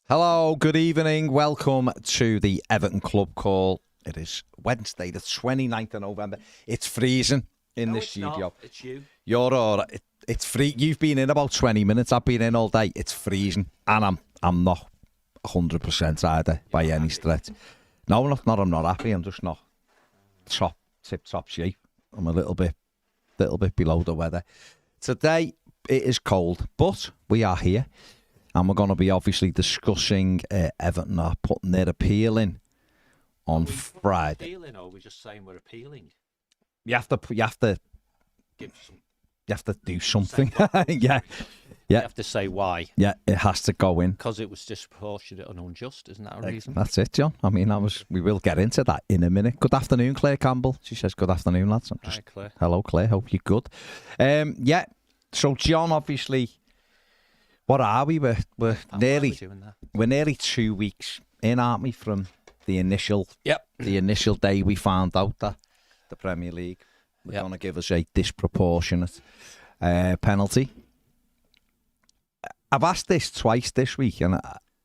Hello, good evening. Welcome to the Everton Clubcall. It is Wednesday, the 29th of November. It's freezing in the studio. Not. It's you. You're all right. It's free. You've been in about 20 minutes. I've been in all day. It's freezing, and I'm not 100% either by any stretch. No, I'm not happy. I'm just not tip-top shape. I'm a little bit below the weather. Today it is cold, but we are here. And we're going to be obviously discussing Everton are putting their appeal in on Friday. Appealing, or we're just saying we're appealing? You have to do something. Yeah. You have to say why. Yeah, it has to go in. Because it was disproportionate and unjust, isn't that a reason? That's it, John. I mean, we will get into that in a minute. Good afternoon, Claire Campbell. She says, good afternoon, lads. Hi, Claire. Hello, Claire. Hope you're good. Yeah, so John, obviously... What are we? We're nearly 2 weeks in, aren't we, from the initial day we found out that the Premier League were going to give us a disproportionate penalty. I've asked this twice this week, and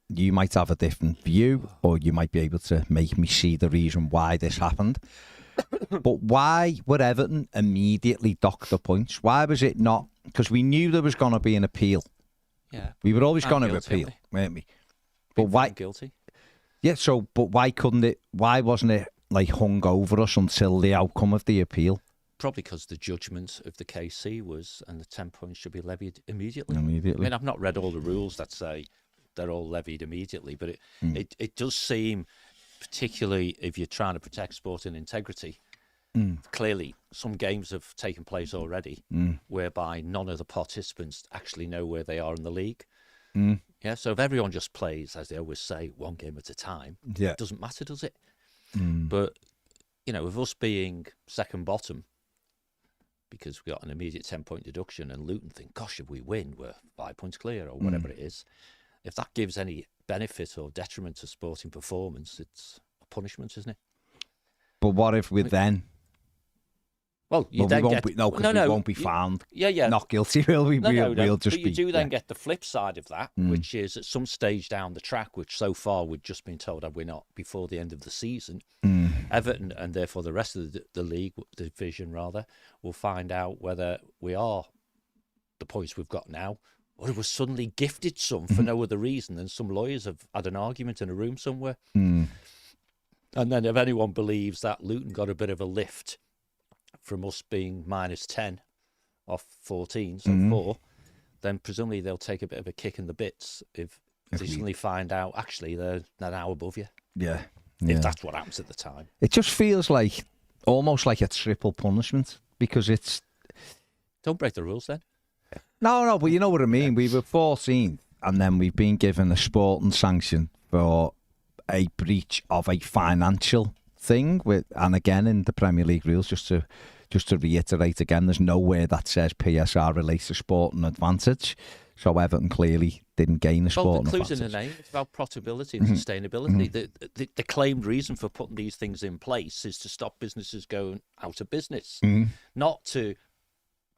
you might have a different view, or you might be able to make me see the reason why this happened. But why would Everton immediately dock the points? Why was it not? Because we knew there was going to be an appeal. Yeah, we were always going to appeal, weren't we? But why guilty? Yeah, but why couldn't it? Why wasn't it like hung over us until the outcome of the appeal? Probably because the judgment of the KC was, and the 10 points should be levied immediately. I mean, I've not read all the rules that say they're all levied immediately, but it does seem, particularly if you're trying to protect sporting integrity. Clearly, some games have taken place already whereby none of the participants actually know where they are in the league. Yeah, so if everyone just plays, as they always say, one game at a time, it doesn't matter, does it? But, with us being second bottom, because we got an immediate 10-point deduction, and Luton think, gosh, if we win, we're 5 points clear, or whatever it is. If that gives any benefit or detriment to sporting performance, it's a punishment, isn't it? But what if we then... Well, we won't be found not guilty, will we? We'll just but you do then get the flip side of that, which is at some stage down the track, which so far we've just been told that we're not before the end of the season. Everton, and therefore the rest of the league, division rather, will find out whether we are the points we've got now, or it was suddenly gifted some for no other reason than some lawyers have had an argument in a room somewhere. And then if anyone believes that Luton got a bit of a lift from us being minus 10 off 14, so 4, then presumably they'll take a bit of a kick in the bits if they suddenly find out actually they're now above you. Yeah. If that's what happens at the time. It just feels like almost like a triple punishment because it's... Don't break the rules then. No, but you know what I mean. We were 14 and then we've been given a sporting sanction for a breach of a financial thing and again in the Premier League rules, just to reiterate again, there's nowhere that says PSR relates to sporting advantage, so Everton clearly didn't gain a sporting advantage. Well, the clue's in the name. It's about profitability and sustainability. The claimed reason for putting these things in place is to stop businesses going out of business, not to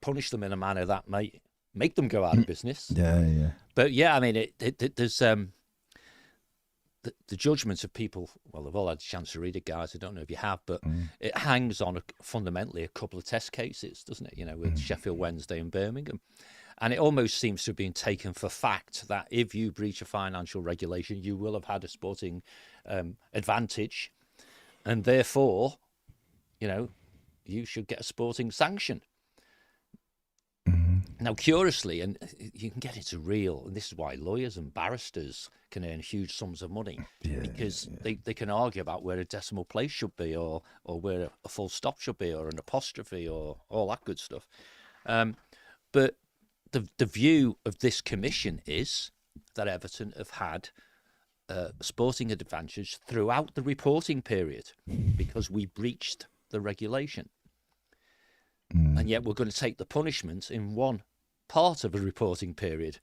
punish them in a manner that might make them go out of business. But I mean, there's the judgments of people, well, they've all had a chance to read it, guys. I don't know if you have, but it hangs on fundamentally a couple of test cases, doesn't it? With Sheffield Wednesday and Birmingham. And it almost seems to have been taken for fact that if you breach a financial regulation, you will have had a sporting advantage. And therefore, you should get a sporting sanction. Now, curiously, and you can get into real, and this is why lawyers and barristers can earn huge sums of money, because they can argue about where a decimal place should be, or where a full stop should be, or an apostrophe, or all that good stuff. But the view of this commission is that Everton have had sporting advantage throughout the reporting period because we breached the regulation. And yet we're going to take the punishment in one part of a reporting period.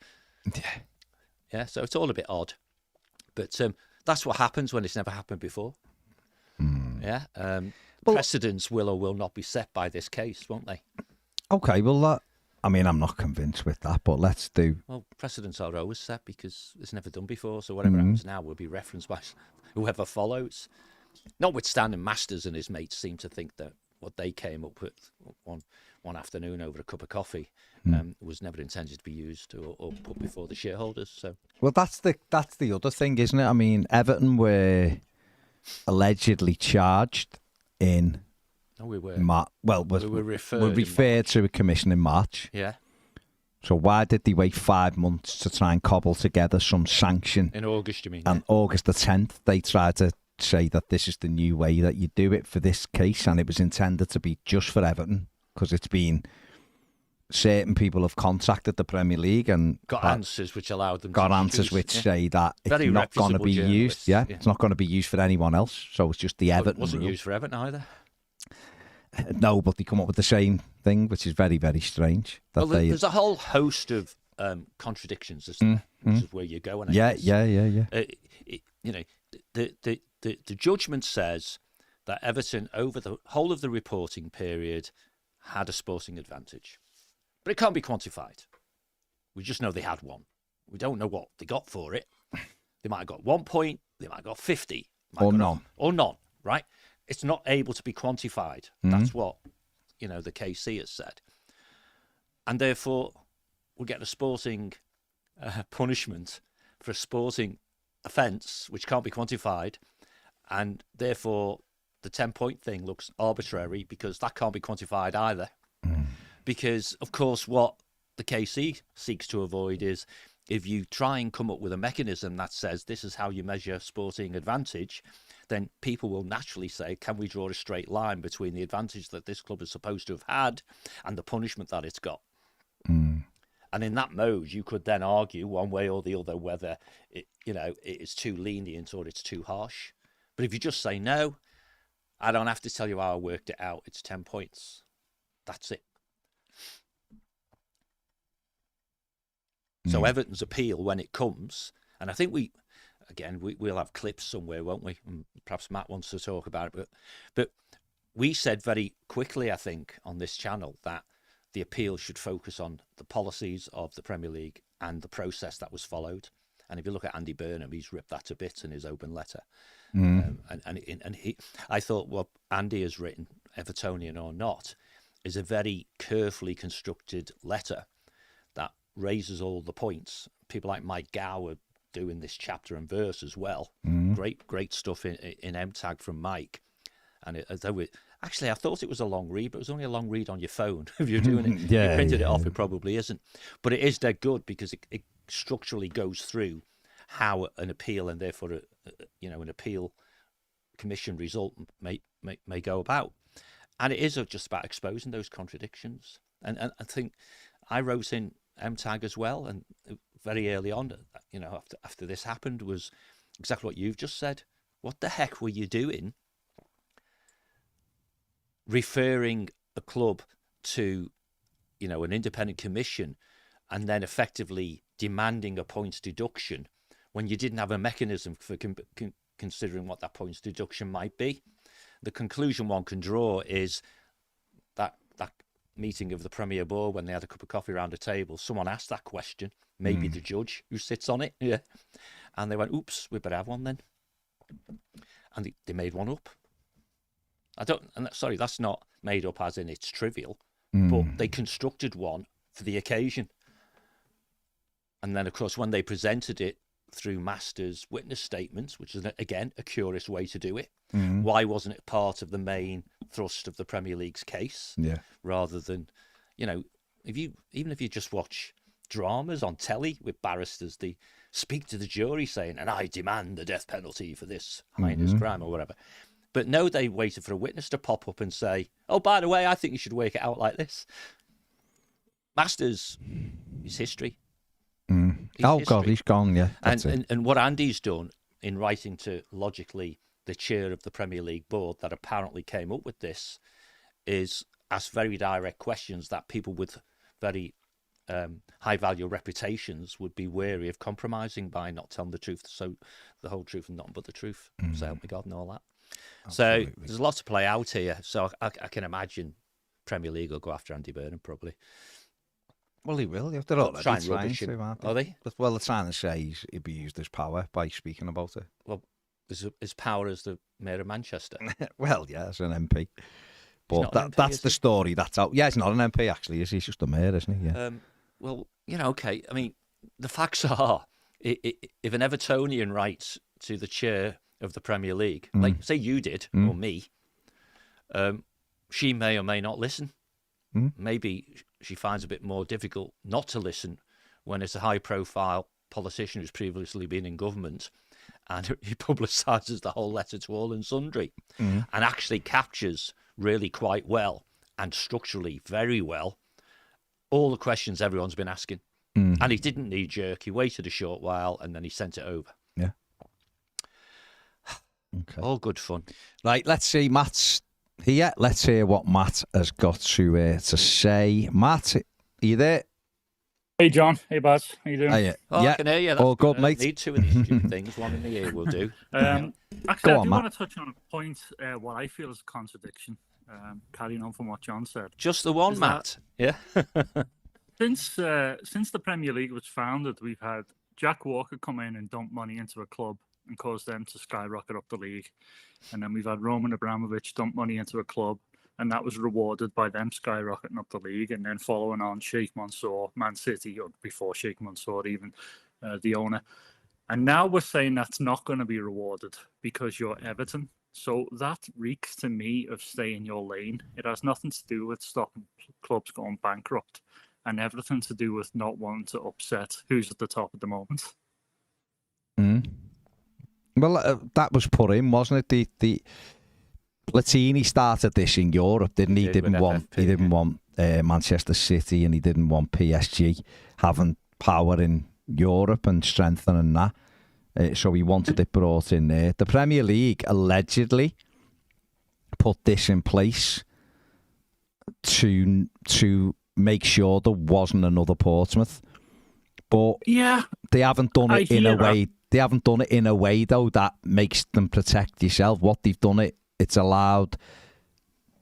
Yeah, so it's all a bit odd. But that's what happens when it's never happened before. Precedents will or will not be set by this case, won't they? Okay, well, I mean, I'm not convinced with that, but let's do. Well, precedents are always set because it's never done before, so whatever happens now will be referenced by whoever follows. Notwithstanding, Masters and his mates seem to think that what they came up with one afternoon over a cup of coffee was never intended to be used or put before the shareholders. So, well, that's the other thing, isn't it? I mean, Everton were allegedly charged in. no, we were. We were referred to a commission in March. Yeah. So why did they wait 5 months to try and cobble together some sanction? In August, you mean? And August the 10th, they tried to say that this is the new way that you do it for this case, and it was intended to be just for Everton, because it's been certain people have contacted the Premier League and got answers which allowed them got to answers which say that Very it's not going to be used. Yeah, yeah, it's not going to be used for anyone else. So it's just the Everton. It wasn't rule. used for Everton either. No, but they come up with the same thing, which is very, very strange. Well, there's a whole host of contradictions, isn't there? Which is where you're going. Yeah. You know, the judgment says that Everton, over the whole of the reporting period, had a sporting advantage. But it can't be quantified. We just know they had one. We don't know what they got for it. They might have got 1 point, they might have got 50. Or none. Or none, right? It's not able to be quantified. That's what, the KC has said. And therefore, we'll get a sporting punishment for a sporting offence, which can't be quantified. And therefore, the 10-point thing looks arbitrary because that can't be quantified either. Because, of course, what the KC seeks to avoid is if you try and come up with a mechanism that says this is how you measure sporting advantage, then people will naturally say, can we draw a straight line between the advantage that this club is supposed to have had and the punishment that it's got? And in that mode, you could then argue one way or the other whether it is too lenient or it's too harsh. But if you just say, no, I don't have to tell you how I worked it out, it's 10 points. That's it. So Everton's appeal, when it comes, and I think we'll have clips somewhere, won't we? And perhaps Matt wants to talk about it. But we said very quickly, I think, on this channel that the appeal should focus on the policies of the Premier League and the process that was followed. And if you look at Andy Burnham, he's ripped that to bits in his open letter. I thought what Andy has written, Evertonian or not, is a very carefully constructed letter that raises all the points. People like Mike Gow are doing this chapter and verse as well. Great stuff in MTAG from Mike. And actually, I thought it was a long read, but it was only a long read on your phone. If you're doing it, you printed it off, it probably isn't. But it is dead good because it structurally goes through how an appeal and therefore an appeal commission result may go about. And it is just about exposing those contradictions. And I think I wrote in MTAG as well, and very early on, after this happened, was exactly what you've just said. What the heck were you doing referring a club to, an independent commission and then effectively demanding a points deduction when you didn't have a mechanism for considering what that points deduction might be? The conclusion one can draw is that meeting of the Premier Board when they had a cup of coffee around a table, someone asked that question, maybe the judge who sits on it, and they went, oops, we better have one then. And they made one up. That's not made up as in it's trivial, but they constructed one for the occasion. And then, of course, when they presented it through Masters' witness statements, which is, again, a curious way to do it, why wasn't it part of the main thrust of the Premier League's case? Rather than, even if you just watch dramas on telly with barristers, they speak to the jury saying, and I demand the death penalty for this heinous crime or whatever. But no, they waited for a witness to pop up and say, oh, by the way, I think you should work it out like this. Masters is history. God, he's gone, yeah. And what Andy's done in writing to, logically, the chair of the Premier League board that apparently came up with this is ask very direct questions that people with very high-value reputations would be wary of compromising by not telling the truth, so the whole truth and nothing but the truth. So help me God and all that. Absolutely. So there's a lot to play out here. So I can imagine Premier League will go after Andy Burnham probably. Well, he will. They're already trying trying rubbish him, to, aren't they? are they? Well, they're trying to say he's abused his power by speaking about it. Well, his power as the mayor of Manchester. Well, yeah, as an MP. But MP, that's the story that's out. Yeah, he's not an MP, actually, is he? He's just a mayor, isn't he? Yeah. Well, okay. I mean, the facts are, if an Evertonian writes to the chair of the Premier League, like, say you did, or me, she may or may not listen. Maybe she finds it a bit more difficult not to listen when it's a high-profile politician who's previously been in government, and he publicises the whole letter to all and sundry, and actually captures really quite well and structurally very well all the questions everyone's been asking. And he didn't knee-jerk. He waited a short while, and then he sent it over. Yeah. Okay. All good fun. Right, let's see. Matt's here. Let's hear what Matt has got to say. Matt, are you there? Hey, John. Hey, Baz. How you doing? Yeah. I can hear you. All good, mate. Need two of these stupid things. One in the ear will do. Actually, Go I on, do Matt. want to touch on a point, what I feel is a contradiction, carrying on from what John said. Just the one, Is Matt. Yeah. Since the Premier League was founded, we've had Jack Walker come in and dump money into a club and cause them to skyrocket up the league. And then we've had Roman Abramovich dump money into a club, and that was rewarded by them skyrocketing up the league. And then following on, Sheikh Mansour, Man City, or before Sheikh Mansour even, the owner. And now we're saying that's not going to be rewarded because you're Everton. So that reeks to me of stay in your lane. It has nothing to do with stopping clubs going bankrupt, and everything to do with not wanting to upset who's at the top at the moment. Well, that was put in, wasn't it? The Platini started this in Europe, didn't he? He didn't want Manchester City, and he didn't want PSG having power in Europe and strengthening that. So he wanted it brought in there. The Premier League allegedly put this in place to make sure there wasn't another Portsmouth, but yeah, they haven't done it in a way. They haven't done it in a way though that makes them protect yourself. What they've done, it's allowed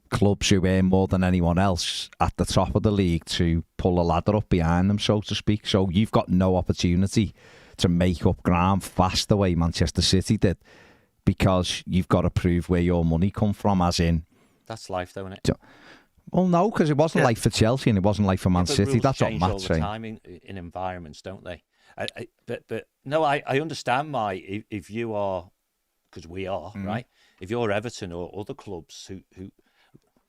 clubs who earn more than anyone else at the top of the league to pull a ladder up behind them, so to speak. So you've got no opportunity to make up ground fast the way Manchester City did, because you've got to prove where your money come from, as in... That's life, though, isn't it? Well, no, because it wasn't life for Chelsea and it wasn't life for Man City. Rules That's what change Matt's all the saying. time in environments, don't they? But no, I understand if you are, because we are, right? If you're Everton or other clubs who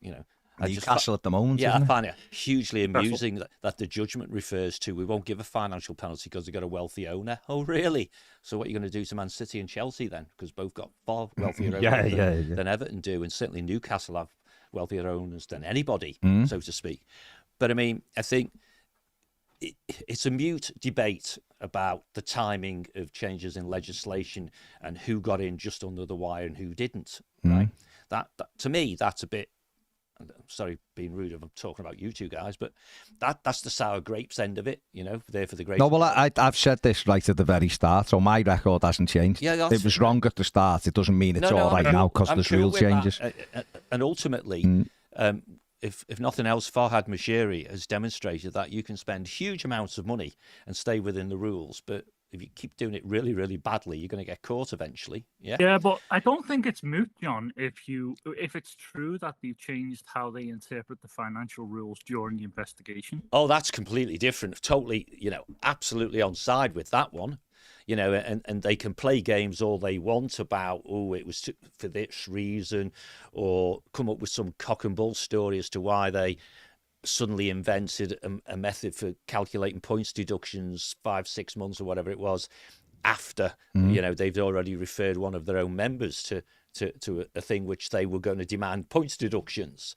you know... Newcastle at the moment, yeah, isn't I it? find it hugely amusing that the judgment refers to, we won't give a financial penalty because they've got a wealthy owner. Oh, really? So what are you going to do to Man City and Chelsea then? Because both got far wealthier owners than Everton do, and certainly Newcastle have wealthier owners than anybody, so to speak. But I mean, I think it's a mute debate about the timing of changes in legislation and who got in just under the wire and who didn't, right? That to me, that's a bit... Sorry, being rude if I'm talking about you two guys, but that's the sour grapes end of it, there for the grapes. No, well, I've said this right at the very start, so my record hasn't changed. Yeah, it was wrong at the start. It doesn't mean it's all right now because there's rule changes. And ultimately, if nothing else, Farhad Moshiri has demonstrated that you can spend huge amounts of money and stay within the rules, but if you keep doing it really, really badly, you're going to get caught eventually. Yeah, but I don't think it's moot, John, if it's true that they've changed how they interpret the financial rules during the investigation. Oh, that's completely different. Totally, absolutely on side with that one. And they can play games all they want about, it was for this reason, or come up with some cock and bull story as to why they suddenly invented a method for calculating points deductions 5-6 months or whatever it was after they've already referred one of their own members to a thing which they were going to demand points deductions.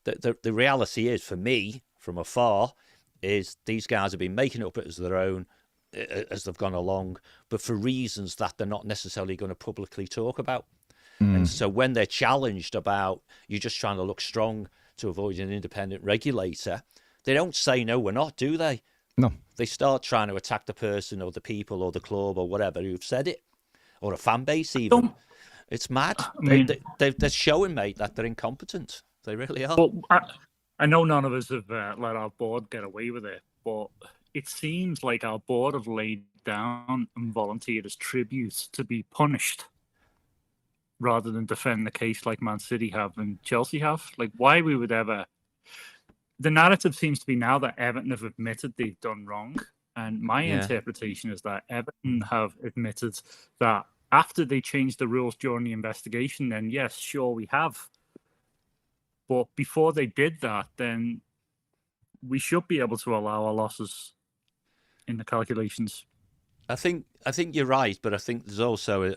The reality is, for me from afar, is these guys have been making it up as their own as they've gone along, but for reasons that they're not necessarily going to publicly talk about. And so when they're challenged about, you're just trying to look strong to avoid an independent regulator, they don't say, no, we're not, do they? No. They start trying to attack the person or the people or the club or whatever who've said it, or a fan base even. It's mad. They're showing, mate, that they're incompetent. They really are. Well, I know none of us have let our board get away with it, but it seems like our board have laid down and volunteered as tribute to be punished rather than defend the case like Man City have and Chelsea have. Like, why we would ever... The narrative seems to be now that Everton have admitted they've done wrong. And my interpretation is that Everton have admitted that after they changed the rules during the investigation, then yes, sure, we have. But before they did that, then we should be able to allow our losses in the calculations. I think you're right, but I think there's also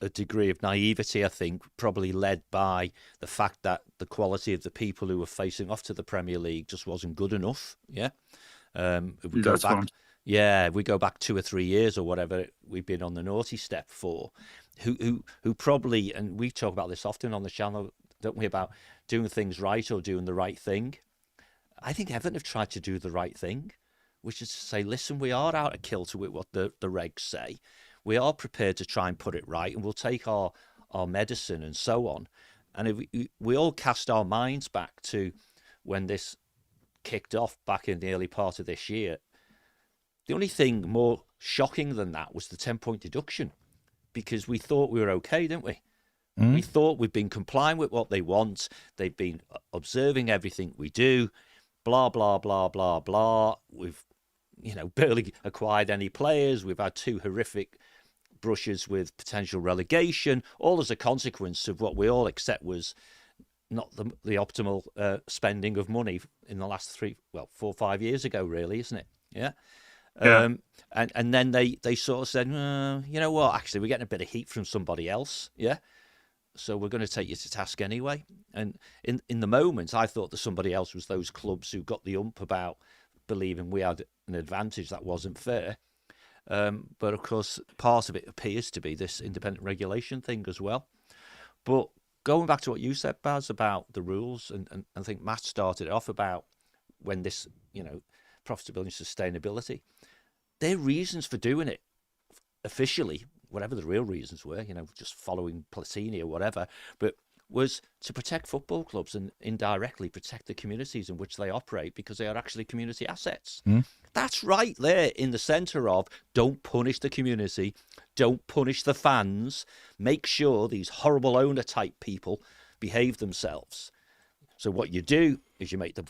a degree of naivety, I think, probably led by the fact that the quality of the people who were facing off to the Premier League just wasn't good enough. Yeah. If we go back 2 or 3 years or whatever we've been on the naughty step for, who probably, and we talk about this often on the channel, don't we, about doing things right or doing the right thing. I think Everton have tried to do the right thing, which is to say, listen, we are out of kilter with what the regs say. We are prepared to try and put it right, and we'll take our medicine and so on. And if we all cast our minds back to when this kicked off back in the early part of this year, the only thing more shocking than that was the 10-point deduction, because we thought we were okay, didn't we? We thought we'd been complying with what they want. They've been observing everything we do, blah, blah, blah, blah, blah. We've, barely acquired any players. We've had 2 horrific brushes with potential relegation, all as a consequence of what we all accept was not the optimal spending of money in the last 4 or 5 years ago, really, isn't it? Yeah. And then they sort of said, you know what, actually, we're getting a bit of heat from somebody else. Yeah. So we're going to take you to task anyway. And in the moment, I thought that somebody else was those clubs who got the ump about believing we had an advantage that wasn't fair. But of course, part of it appears to be this independent regulation thing as well. But going back to what you said, Baz, about the rules, and I think Matt started it off about when this, profitability and sustainability, their reasons for doing it officially, whatever the real reasons were, just following Platini or whatever, but was to protect football clubs and indirectly protect the communities in which they operate, because they are actually community assets. That's right there in the centre of don't punish the community, don't punish the fans, make sure these horrible owner-type people behave themselves. So what you do is you make them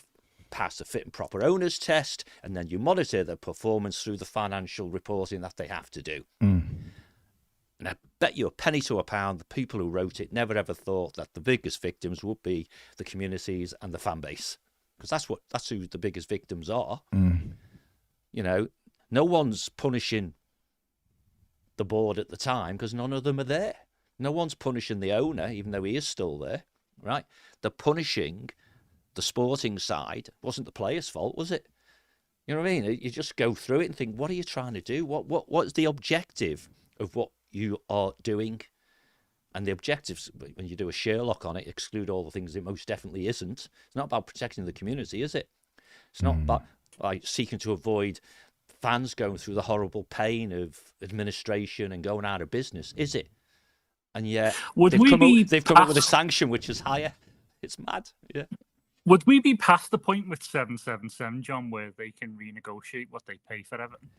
pass the fit and proper owners test, and then you monitor their performance through the financial reporting that they have to do. And I bet you a penny to a pound, the people who wrote it never ever thought that the biggest victims would be the communities and the fan base, because that's who the biggest victims are. No one's punishing the board at the time because none of them are there. No one's punishing the owner, even though he is still there, right? They're punishing the sporting side. It wasn't the players' fault, was it? You know what I mean? You just go through it and think, what are you trying to do? What is the objective of what you are doing? And the objectives, when you do a Sherlock on it, exclude all the things it most definitely isn't. It's not about protecting the community, is it? It's not about seeking to avoid fans going through the horrible pain of administration and going out of business, is it? And yet they've come up with a sanction which is higher. It's mad. Yeah. Would we be past the point with 777, John, where they can renegotiate what they pay for Everton?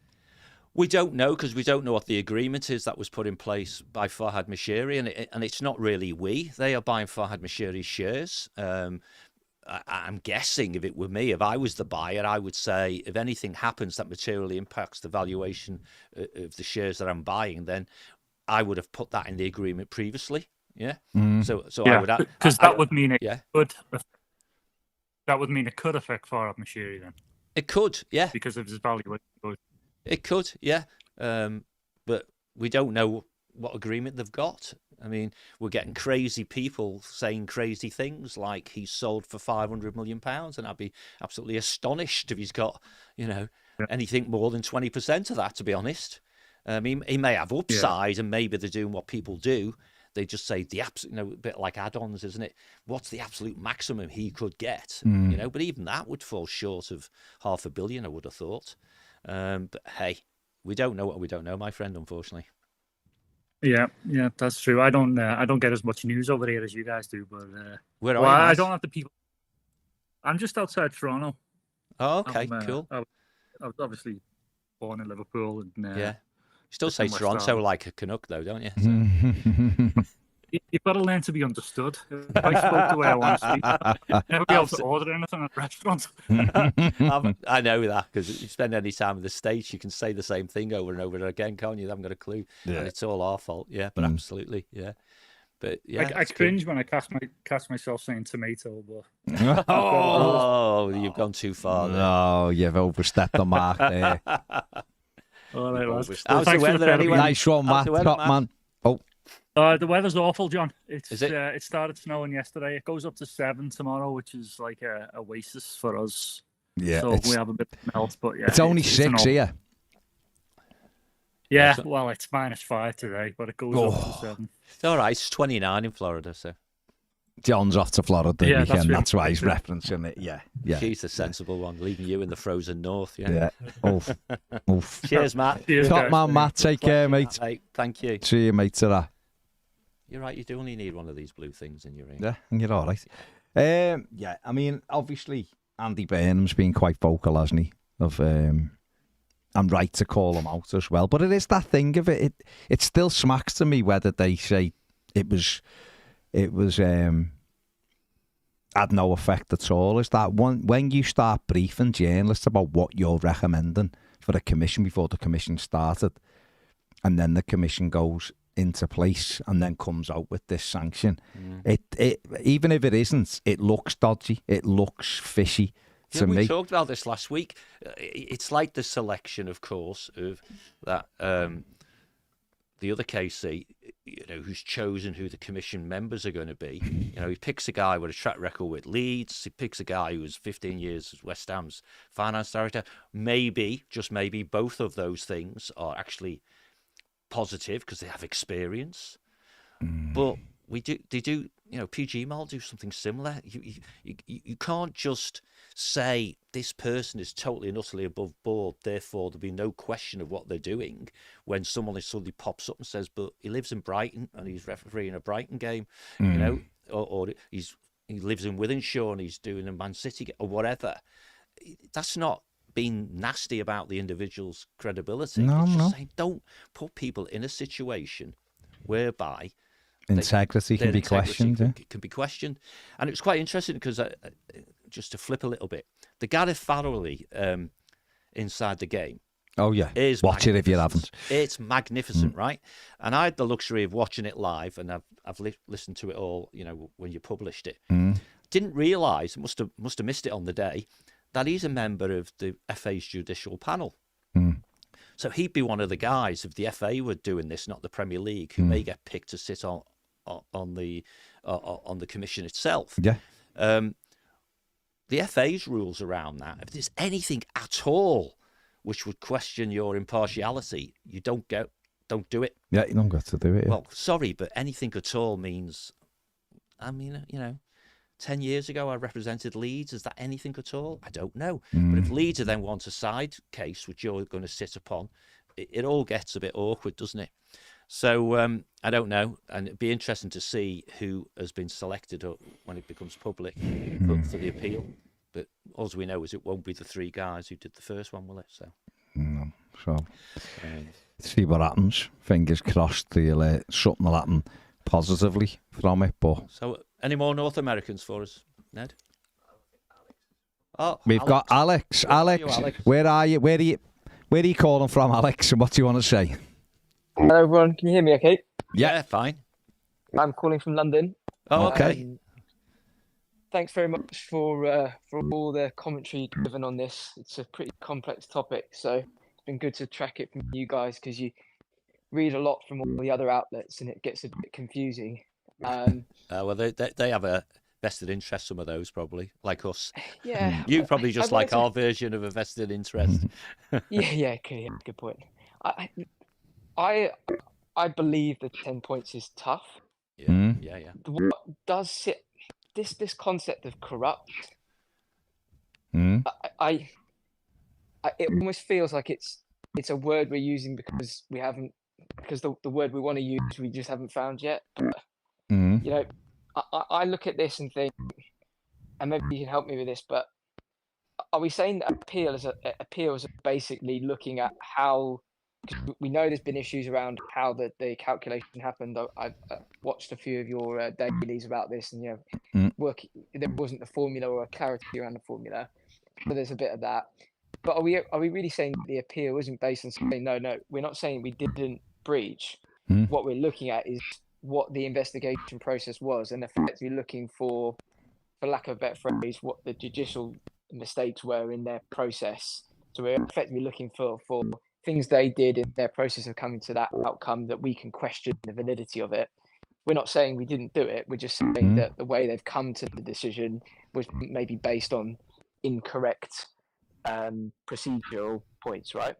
We don't know, because we don't know what the agreement is that was put in place by Farhad Moshiri, and it's not really we. They are buying Farhad Moshiri's shares. I'm guessing if it were me, if I was the buyer, I would say if anything happens that materially impacts the valuation of the shares that I'm buying, then I would have put that in the agreement previously. Yeah. So I would, because that would mean it could. That would mean it could affect Farhad Moshiri then. It could, yeah, because of his valuation. It could, yeah. But we don't know what agreement they've got. I mean, we're getting crazy people saying crazy things like he's sold for £500 million, and I'd be absolutely astonished if he's got, anything more than 20% of that, to be honest. He may have upside, and maybe they're doing what people do. They just say the absolute, a bit like add-ons, isn't it? What's the absolute maximum he could get? But even that would fall short of £500 million, I would have thought. But hey, we don't know what we don't know, my friend, unfortunately. Yeah, that's true. I don't get as much news over here as you guys do, but where are you? I don't have the people. I'm just outside Toronto. Oh, okay, cool. I was obviously born in Liverpool. And, Yeah. You still say Toronto like a Canuck, though, don't you? So. You've got to learn to be understood. If I spoke the way I want to speak, I'd never be able to order anything at a restaurant. I know that, because if you spend any time in the States, you can say the same thing over and over again, can't you? They haven't got a clue. Yeah. And it's all our fault. Yeah, but absolutely. Yeah. But yeah, I cringe when I catch myself saying tomato, but you've gone too far there. No, you've overstepped the mark there. All right, lads. How's the weather anyway? Nice one, Matt. Top man. Oh. The weather's awful, John. It started snowing yesterday. It goes up to 7 tomorrow, which is like a oasis for us. Yeah, so we have a bit of melt, but yeah, it's only 6 here. Yeah, well, it's -5 today, but it goes up to 7. It's all right. It's 29 in Florida, so. John's off to Florida weekend. That's why he's referencing it. Yeah. She's the sensible one, leaving you in the frozen north. Yeah. Oof. Cheers, Matt. Top man, Matt. Take care, mate. Thank you. See you, mate. Ta-ra. You're right. You do only need one of these blue things in your ear. Yeah, and you're all right. Yeah, I mean, obviously, Andy Burnham's been quite vocal, hasn't he? I'm right to call him out as well. But it is that thing of it. It still smacks to me whether they say it was had no effect at all. Is that when you start briefing journalists about what you're recommending for a commission before the commission started, and then the commission goes into place and then comes out with this sanction, it even if it isn't, it looks dodgy. It looks fishy. We talked about this last week. It's like the selection, of course, of that the other KC, who's chosen who the commission members are going to be. He picks a guy with a track record with Leeds. He picks a guy who was 15 years as West Ham's finance director. Maybe, just maybe, both of those things are actually positive because they have experience. But they do. PG Mall do something similar. You can't just say this person is totally and utterly above board, therefore there'll be no question of what they're doing, when someone suddenly pops up and says, but he lives in Brighton and he's refereeing a Brighton game, or he lives in Wythenshawe and he's doing a Man City game, or whatever. That's not being nasty about the individual's credibility. It's just saying, don't put people in a situation whereby integrity can be questioned. Can be questioned. And it was quite interesting because, just to flip a little bit, the Gareth Farrelly inside the game. Oh, yeah. Watch it if you haven't. It's magnificent, right? And I had the luxury of watching it live, and I've listened to it all, when you published it. Didn't realise, must have missed it on the day, that he's a member of the FA's judicial panel. So he'd be one of the guys, if the FA were doing this, not the Premier League, who may get picked to sit on the commission itself. Yeah. The FA's rules around that, if there's anything at all which would question your impartiality, you don't do it. Yeah, you don't get to do it. Yeah. Well, sorry, but anything at all means, 10 years ago I represented Leeds. Is that anything at all? I don't know. But if Leeds then want a side case which you're going to sit upon, it all gets a bit awkward, doesn't it? So I don't know, and it'd be interesting to see who has been selected when it becomes public for the appeal. But all we know is it won't be the 3 guys who did the first one, will it? So, no. So see what happens. Fingers crossed. Something will happen positively from it. But so, any more North Americans for us, Ned? Oh, we've got Alex. Alex, where are you? Where are you calling from, Alex? And what do you want to say? Hello, everyone. Can you hear me okay? Yeah, fine. I'm calling from London. Oh, okay. Thanks very much for all the commentary given on this. It's a pretty complex topic, so it's been good to track it from you guys because you read a lot from all the other outlets and it gets a bit confusing. Well, they have a vested interest, some of those probably, like us. Yeah. You probably just like our version of a vested interest. Yeah, good point. I believe the 10 points is tough. Yeah. What does sit this concept of corrupt? It almost feels like it's a word we're using because the word we want to use we just haven't found yet. But, I look at this and think, and maybe you can help me with this, but are we saying that appeals are basically looking at how? Because we know there's been issues around how the calculation happened. I've watched a few of your dailies about this, and there wasn't a formula or a clarity around the formula. So there's a bit of that. But are we really saying the appeal isn't based on saying no? We're not saying we didn't breach. What we're looking at is what the investigation process was, and effectively looking for lack of a better phrase, what the judicial mistakes were in their process. So we're effectively looking for things they did in their process of coming to that outcome that we can question the validity of it. We're not saying we didn't do it. We're just saying that the way they've come to the decision was maybe based on incorrect procedural points, right?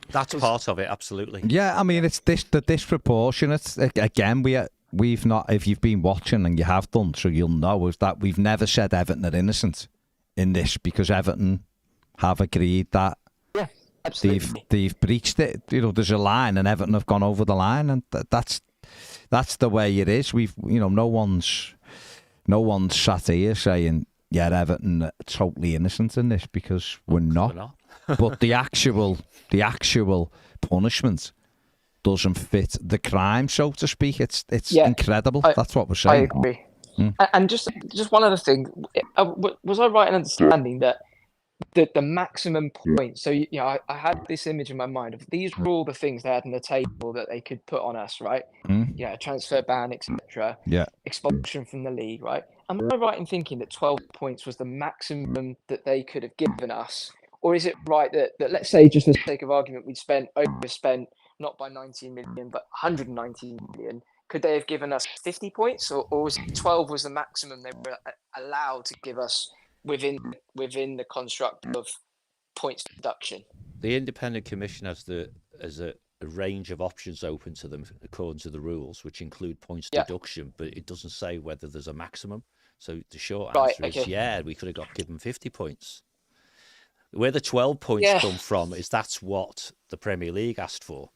That's part of it, absolutely. Yeah, I mean, it's the disproportionate. Again, we've not, if you've been watching, and you have done, so you'll know, is that we've never said Everton are innocent in this, because Everton have agreed that they've breached it. There's a line, and Everton have gone over the line, and that's the way it is. No one's sat here saying, yeah, Everton are totally innocent in this, because we're not. But the actual punishment doesn't fit the crime, so to speak. It's incredible. That's what we're saying. I agree. And just one other thing, was I right in understanding that the maximum point? So I had this image in my mind of these were all the things they had on the table that they could put on us, right? Transfer ban, etc. Expulsion from the league, right? Am I right in thinking that 12 points was the maximum that they could have given us? Or is it right that let's say, just for the sake of argument, we'd overspent not by 19 million, but 119 million? Could they have given us 50 points, or was it 12 was the maximum they were allowed to give us within the construct of points deduction? The independent commission has a range of options open to them according to the rules, which include points deduction, but it doesn't say whether there's a maximum. So the short answer is, we could have given 50 points. Where the 12 points come from is that's what the Premier League asked for.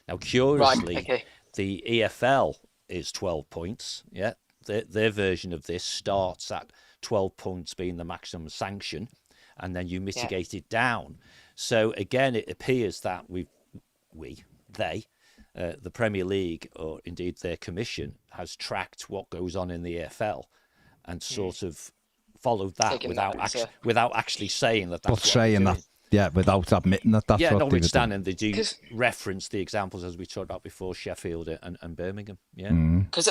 Now, curiously, the EFL is 12 points. Yeah, their version of this starts at 12 points being the maximum sanction, and then you mitigate it down. So again, it appears that the Premier League, or indeed their commission, has tracked what goes on in the EFL and sort of followed that without actually saying that. That's saying that. Yeah, without admitting that that's what notwithstanding, they do reference the examples as we talked about before, Sheffield and Birmingham. Yeah, because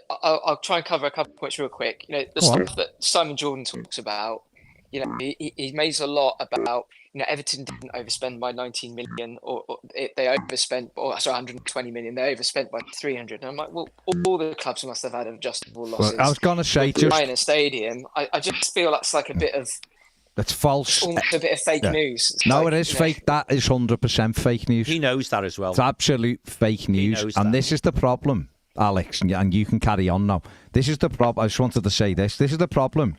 I'll try and cover a couple of points real quick. The stuff that Simon Jordan talks about. He makes a lot about Everton didn't overspend by 19 million, or they overspent, 120 million. They overspent by 300. And I'm like, well, all the clubs must have had adjustable losses. Well, I was going to say, just in a stadium. I just feel that's like a bit of. That's false. Almost a bit of fake news. It is fake. That is 100% fake news. He knows that as well. It's absolute fake news. And this is the problem, Alex, and you can carry on now. This is the problem. I just wanted to say this. This is the problem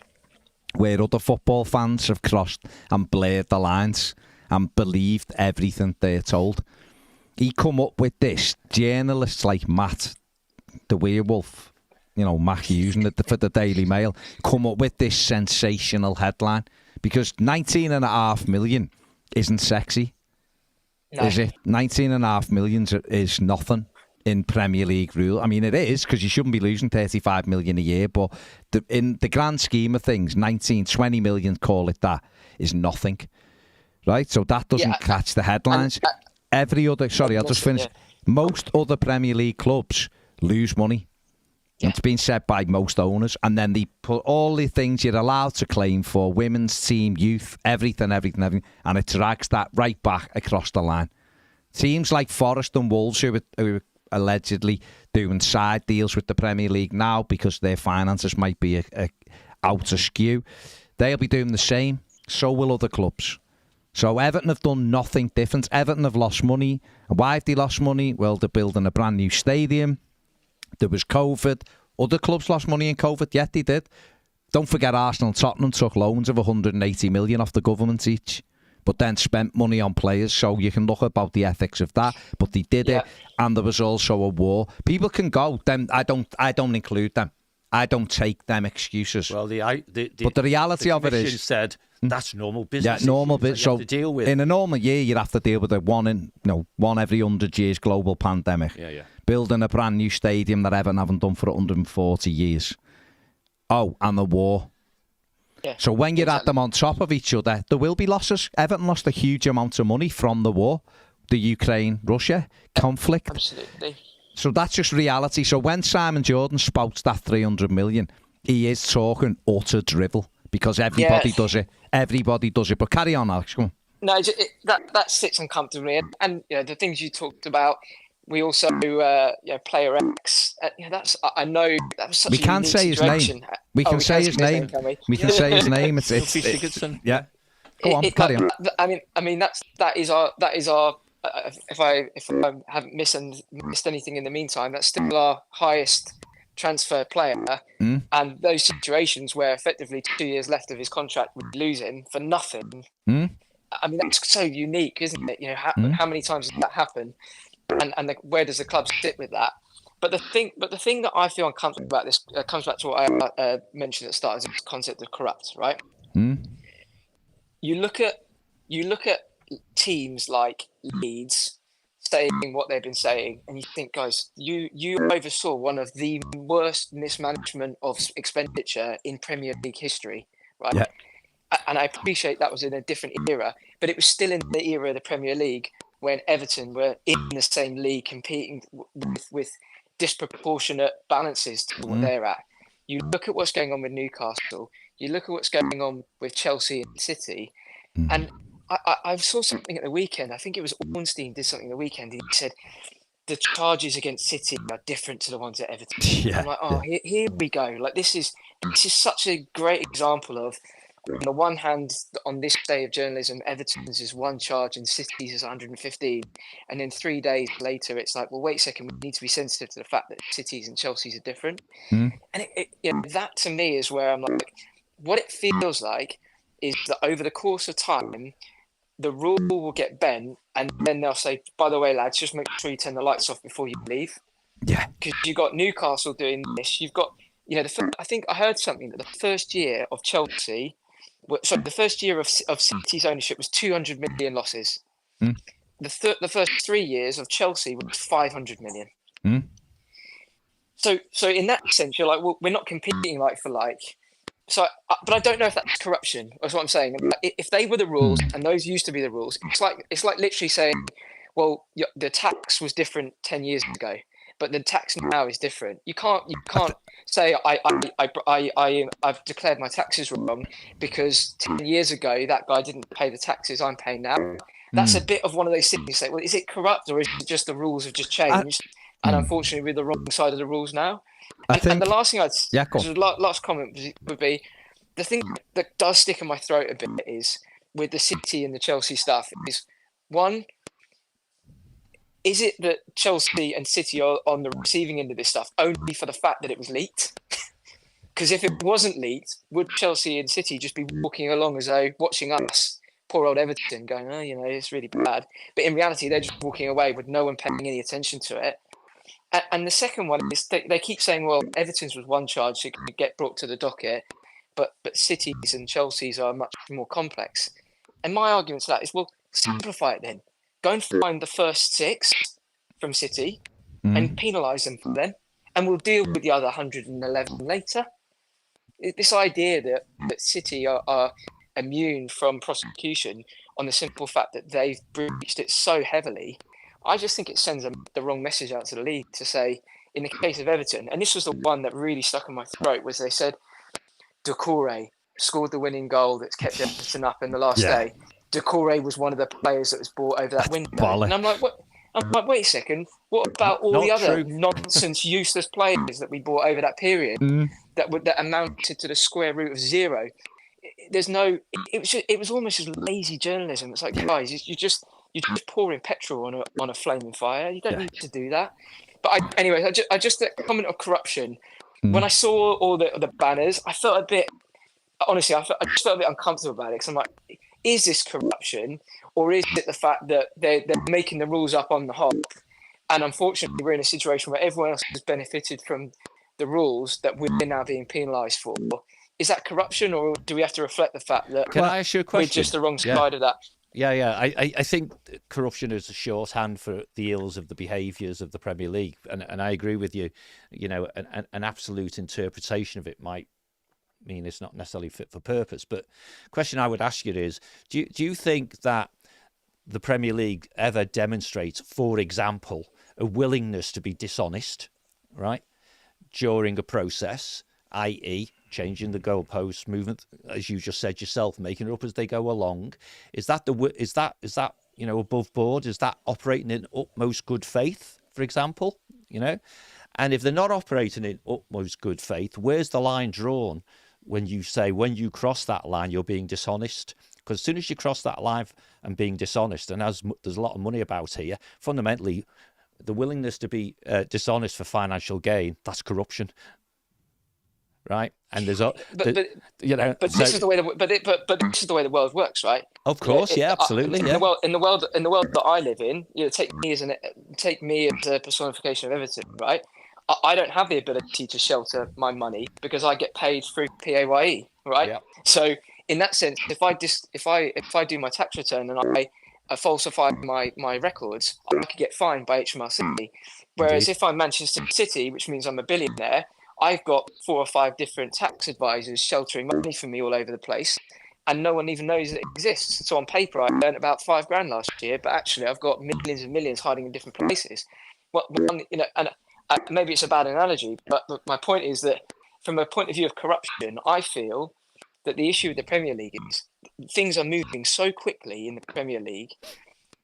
where other football fans have crossed and blurred the lines and believed everything they're told. He come up with this. Journalists like Matt, the werewolf, Mathew, for the Daily Mail, come up with this sensational headline. Because 19.5 million isn't sexy, is it? 19.5 million is nothing in Premier League rule. I mean, it is, because you shouldn't be losing 35 million a year, but in the grand scheme of things, 20 million, call it that, is nothing, right? So that doesn't catch the headlines. Most other Premier League clubs lose money. It's been said by most owners, and then they put all the things you're allowed to claim for women's team, youth, everything, and it drags that right back across the line. Teams like Forest and Wolves, who are allegedly doing side deals with the Premier League now because their finances might be out askew, they'll be doing the same. So will other clubs. So Everton have done nothing different. Everton have lost money. And why have they lost money? Well, they're building a brand new stadium. There was COVID. Other clubs lost money in COVID. Yet they did. Don't forget Arsenal and Tottenham took loans of 180 million off the government each, but then spent money on players. So you can look about the ethics of that. But they did it, and there was also a war. People can go. Then I don't include them. I don't take them excuses. Well, but the reality of it is, said That's normal business. Yeah, normal business. So you have to deal with. In a normal year, you'd have to deal with one every 100 years global pandemic. Yeah. Building a brand new stadium that Everton haven't done for 140 years. Oh, and the war. Yeah, so when you add them on top of each other, there will be losses. Everton lost a huge amount of money from the war, the Ukraine-Russia conflict. Absolutely. So that's just reality. So when Simon Jordan spouts that 300 million, he is talking utter drivel because everybody does it. Everybody does it. But carry on, Alex. Come on. No, that sits uncomfortably. And the things you talked about, we also player X. I know that was such we a can't unique say his situation. name. We can say his name. We can say his name. It's yeah. Go on, carry on. I mean that is our. If I haven't missed anything in the meantime, that's still our highest transfer player. And those situations where effectively 2 years left of his contract, we lose him for nothing. I mean, that's so unique, isn't it? How many times does that happen? And where does the club sit with that? But the thing that I feel uncomfortable about this comes back to what I mentioned at the start, is this concept of corrupt, right? You look at teams like Leeds saying what they've been saying, and you think, guys, you oversaw one of the worst mismanagement of expenditure in Premier League history, right? Yeah. And I appreciate that was in a different era, but it was still in the era of the Premier League when Everton were in the same league competing with disproportionate balances to what they're at. You look at what's going on with Newcastle, you look at what's going on with Chelsea and City, and I saw something at the weekend. I think it was Ornstein did something at the weekend. He said the charges against City are different to the ones at Everton. Yeah, I'm like, here we go. Like this is such a great example of, on the one hand, on this day of journalism, Everton's is one charge and City's is 115. And then 3 days later, it's like, well, wait a second, we need to be sensitive to the fact that City's and Chelsea's are different. And that to me is where I'm like, what it feels like is that over the course of time, the rule will get bent, and then they'll say, by the way, lads, just make sure you turn the lights off before you leave. Yeah. Because you've got Newcastle doing this. You've got, I think I heard something that the first year of Chelsea, the first year of City's ownership was 200 million losses. The first 3 years of Chelsea was 500 million. So in that sense, you're like, well, we're not competing like for like. So, but I don't know if that's corruption. That's what I'm saying. If they were the rules and those used to be the rules, it's like literally saying, well, the tax was different 10 years ago, but the tax now is different. You can't say I've declared my taxes wrong because 10 years ago that guy didn't pay the taxes I'm paying now. That's a bit of one of those things. You say, well, is it corrupt or is it just the rules have just changed? And unfortunately, we're the wrong side of the rules now. And the last thing last comment would be, the thing that does stick in my throat a bit is with the City and the Chelsea stuff is, one, is it that Chelsea and City are on the receiving end of this stuff only for the fact that it was leaked? Because if it wasn't leaked, would Chelsea and City just be walking along as though watching us, poor old Everton, going, oh, it's really bad. But in reality, they're just walking away with no one paying any attention to it. And the second one is they keep saying, well, Everton's was one charge, so it could get brought to the docket, but City's and Chelsea's are much more complex. And my argument to that is, well, simplify it then. Go and find the first 6 from City and penalise them for them, and we'll deal with the other 111 later. This idea that City are immune from prosecution on the simple fact that they've breached it so heavily, I just think it sends the wrong message out to the league to say, in the case of Everton, and this was the one that really stuck in my throat, was they said Doucouré scored the winning goal that's kept Everton up in the last day. Doucouré was one of the players that was brought over that window. Bollock. And I'm like, what? Wait a second. What about all the other nonsense, useless players that we brought over that period that amounted to the square root of 0? There's no. It was almost just lazy journalism. It's like, guys, you're just pouring petrol on a flaming fire. You don't need to do that. But anyway, I just a comment of corruption. When I saw all the banners, I felt a bit. Honestly, I just felt a bit uncomfortable about it because I'm like, is this corruption, or is it the fact that they're making the rules up on the hop? And unfortunately, we're in a situation where everyone else has benefited from the rules that we're now being penalised for. is that corruption, or do we have to reflect the fact that Can I ask you a question? we're just the wrong side of that? Yeah. I think corruption is a shorthand for the ills of the behaviours of the Premier League, and I agree with you. You know, an absolute interpretation of it might mean it's not necessarily fit for purpose. But the question I would ask you is, do you think that the Premier League ever demonstrates, for example, a willingness to be dishonest, right, during a process, i.e., changing the goalposts, movement, as you just said yourself, making it up as they go along? Is that you know, above board? Is that operating in utmost good faith, for example? You know, and if they're not operating in utmost good faith, where's the line drawn when you say, when you cross that line, you're being dishonest? Because as soon as you cross that line and being dishonest, and as there's a lot of money about here, fundamentally, the willingness to be dishonest for financial gain, that's corruption, right? And there's you know, but this is the way this is the way the world works, right? Of course, yeah, absolutely. In the world that I live in, you know, take me as a personification of Everton, right? I don't have the ability to shelter my money because I get paid through PAYE, right? Yeah. So in that sense, if I do my tax return and I falsify my records, I could get fined by HMRC. Whereas if I'm Manchester City, which means I'm a billionaire, I've got 4 or 5 different tax advisors sheltering money for me all over the place, and no one even knows that it exists. So on paper, I earned about $5,000 last year, but actually I've got millions and millions hiding in different places. You know, and maybe it's a bad analogy, but my point is that from a point of view of corruption, I feel that the issue with the Premier League is things are moving so quickly in the Premier League.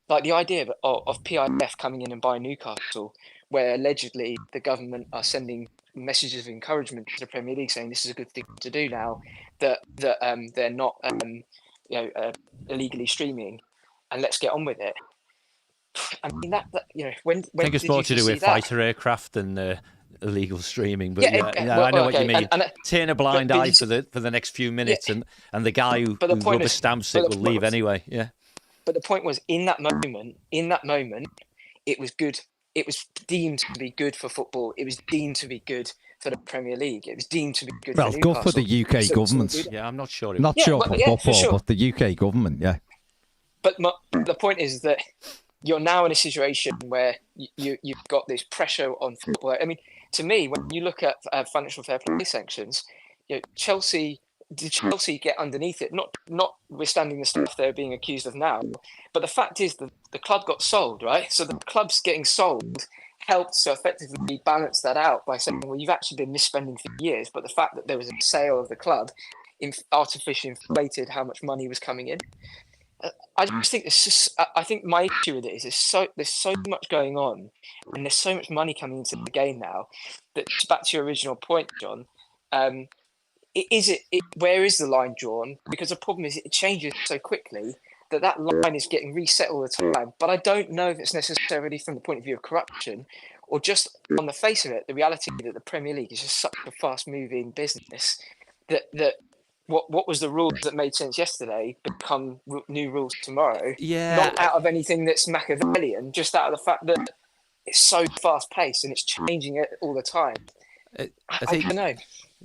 Like the idea of PIF coming in and buying Newcastle, where allegedly the government are sending messages of encouragement to the Premier League saying this is a good thing to do now, that they're not illegally streaming, and let's get on with it. I mean that you know, when I think it's more to do with fighter aircraft than illegal streaming, but I know what you mean. Turn a blind eye for the next few minutes, and the guy who rubber stamps it will leave anyway. Yeah. But the point was, in that moment, it was good. It was deemed to be good for football. It was deemed to be good for the Premier League. It was deemed to be good for Newcastle. Well, good for the UK government. Yeah, I'm not sure. Not sure for football, but the UK government, yeah. But the point is that you're now in a situation where you've got this pressure on football. I mean, to me, when you look at financial fair play sanctions, you know, Chelsea get underneath it? Notwithstanding the stuff they're being accused of now, but the fact is that the club got sold, right? So the club's getting sold helped to effectively balance that out by saying, well, you've actually been misspending for years, but the fact that there was a sale of the club artificially inflated how much money was coming in. I just think I think my issue with it is there's so much going on, and there's so much money coming into the game now that, back to your original point, John, where is the line drawn? Because the problem is it changes so quickly that line is getting reset all the time. But I don't know if it's necessarily from the point of view of corruption, or just on the face of it, the reality that the Premier League is just such a fast-moving business that what was the rules that made sense yesterday become new rules tomorrow. Yeah. Not out of anything that's Machiavellian, just out of the fact that it's so fast-paced and it's changing it all the time. I don't know.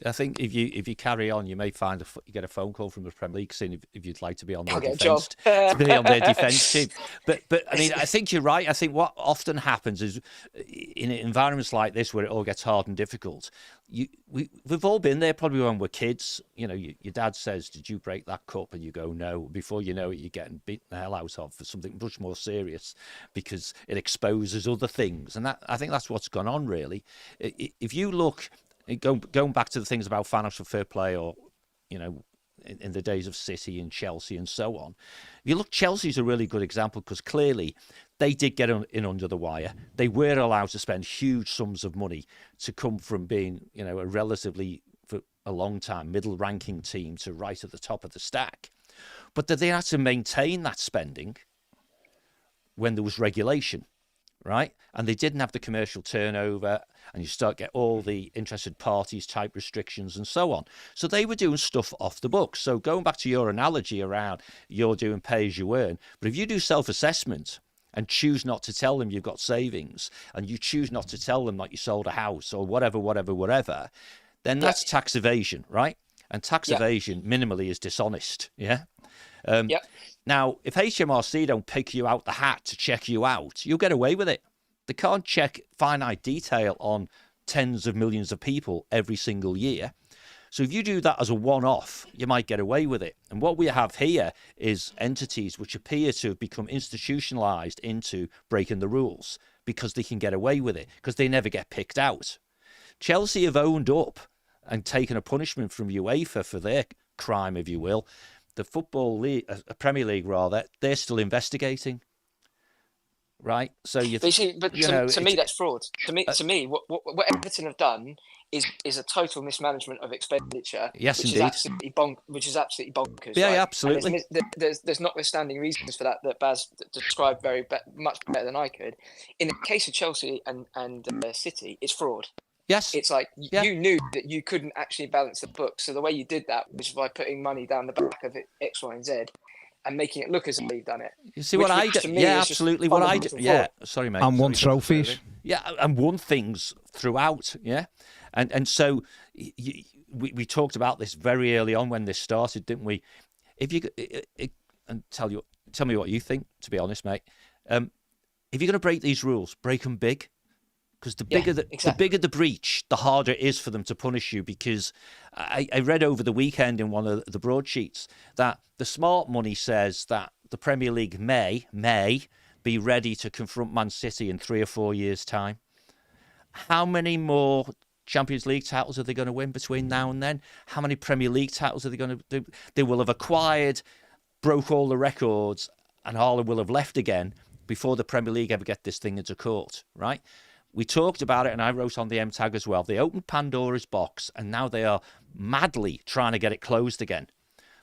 I think if you carry on, you may find you get a phone call from the Premier League saying if you'd like to be on their defence, team. But I mean, I think you're right. I think what often happens is in environments like this where it all gets hard and difficult. We've all been there probably when we're kids. You know, your dad says, "Did you break that cup?" And you go, "No." Before you know it, you're getting beaten the hell out of for something much more serious because it exposes other things. And I think that's what's gone on really. If you look. Going back to the things about financial fair play, or you know, in the days of City and Chelsea and so on. If you look, Chelsea's a really good example because clearly they did get in under the wire. They were allowed to spend huge sums of money to come from being, you know, a relatively for a long time middle-ranking team to right at the top of the stack, but that they had to maintain that spending when there was regulation. Right, and they didn't have the commercial turnover, and you start get all the interested parties type restrictions and so on. So they were doing stuff off the books. So going back to your analogy around you're doing pay as you earn, but if you do self-assessment and choose not to tell them you've got savings, and you choose not to tell them that you sold a house or whatever, then that's tax evasion, right? and tax evasion minimally is dishonest. Yeah. Yep. Now, if HMRC don't pick you out the hat to check you out, you'll get away with it. They can't check finite detail on tens of millions of people every single year. So if you do that as a one-off, you might get away with it. And what we have here is entities which appear to have become institutionalized into breaking the rules because they can get away with it, because they never get picked out. Chelsea have owned up and taken a punishment from UEFA for their crime, if you will. The Football League, Premier League rather, they're still investigating. Right, so to me that's fraud. To me, what Everton have done is a total mismanagement of expenditure. Yes, which indeed. Which is absolutely bonkers. Yeah, right? absolutely. There's notwithstanding reasons for that Baz described much better than I could. In the case of Chelsea and City, it's fraud. Yes, it's like you knew that you couldn't actually balance the books, so the way you did that was by putting money down the back of X, Y, and Z. And making it look as if you've done it. You see what I did? Yeah, absolutely. What I did. Yeah, sorry, mate. And won trophies. Yeah, and won things throughout. Yeah, and so we talked about this very early on when this started, didn't we? If you and tell me what you think. To be honest, mate, if you're going to break these rules, break them big. Because the bigger the breach, the harder it is for them to punish you. Because I read over the weekend in one of the broadsheets that the smart money says that the Premier League may be ready to confront Man City in 3 or 4 years' time. How many more Champions League titles are they going to win between now and then? How many Premier League titles are they going to do? They will have acquired, broke all the records, and Haaland will have left again before the Premier League ever get this thing into court, right? We talked about it, and I wrote on the M-Tag as well. They opened Pandora's box, and now they are madly trying to get it closed again.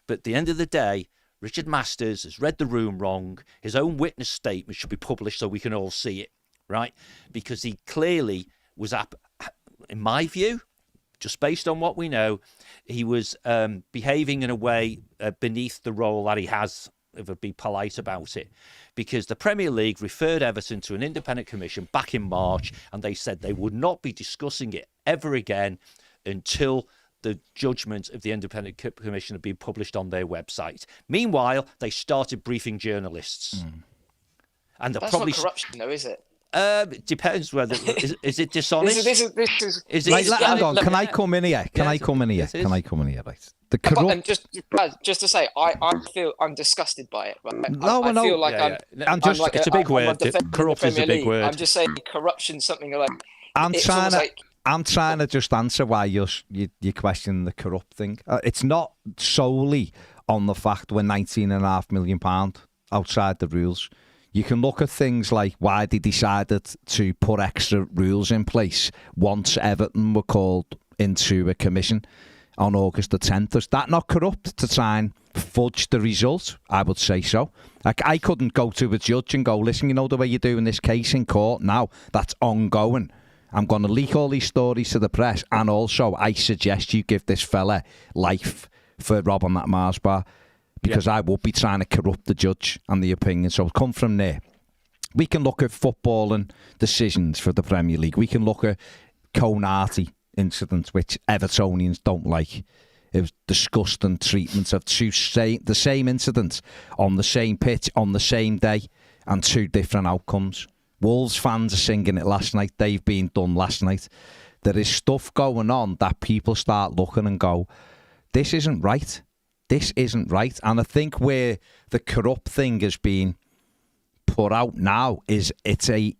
But at the end of the day, Richard Masters has read the room wrong. His own witness statement should be published so we can all see it, right? Because he clearly was, in my view, just based on what we know, he was behaving in a way beneath the role that he has, if I'd be polite about it, because the Premier League referred Everton to an independent commission back in March, and they said they would not be discussing it ever again until the judgment of the independent commission had been published on their website. Meanwhile, they started briefing journalists. And that's not corruption, though, is it? It depends whether is it dishonest. Hang on, can I come in here? Can I come in here? Right. The corrupt. And just to say, I feel I'm disgusted by it. Right? I feel like it's a big word. Corrupt is a big word. I'm just saying corruption's something like. I'm trying to just answer why you question the corrupt thing. It's not solely on the fact we're £19.5 million outside the rules. You can look at things like why they decided to put extra rules in place once Everton were called into a commission on August the 10th. Is that not corrupt to try and fudge the result? I would say so. Like, I couldn't go to a judge and go, listen, you know the way you're doing this case in court now, that's ongoing. I'm going to leak all these stories to the press, and also I suggest you give this fella life for robbing that Mars bar. Because I would be trying to corrupt the judge and the opinion. So come from there. We can look at footballing decisions for the Premier League. We can look at Konate incidents, which Evertonians don't like. It was disgusting treatment of the same incidents on the same pitch on the same day and 2 different outcomes. Wolves fans are singing it last night. They've been done last night. There is stuff going on that people start looking and go, this isn't right. This isn't right. And I think where the corrupt thing has been put out now is it's a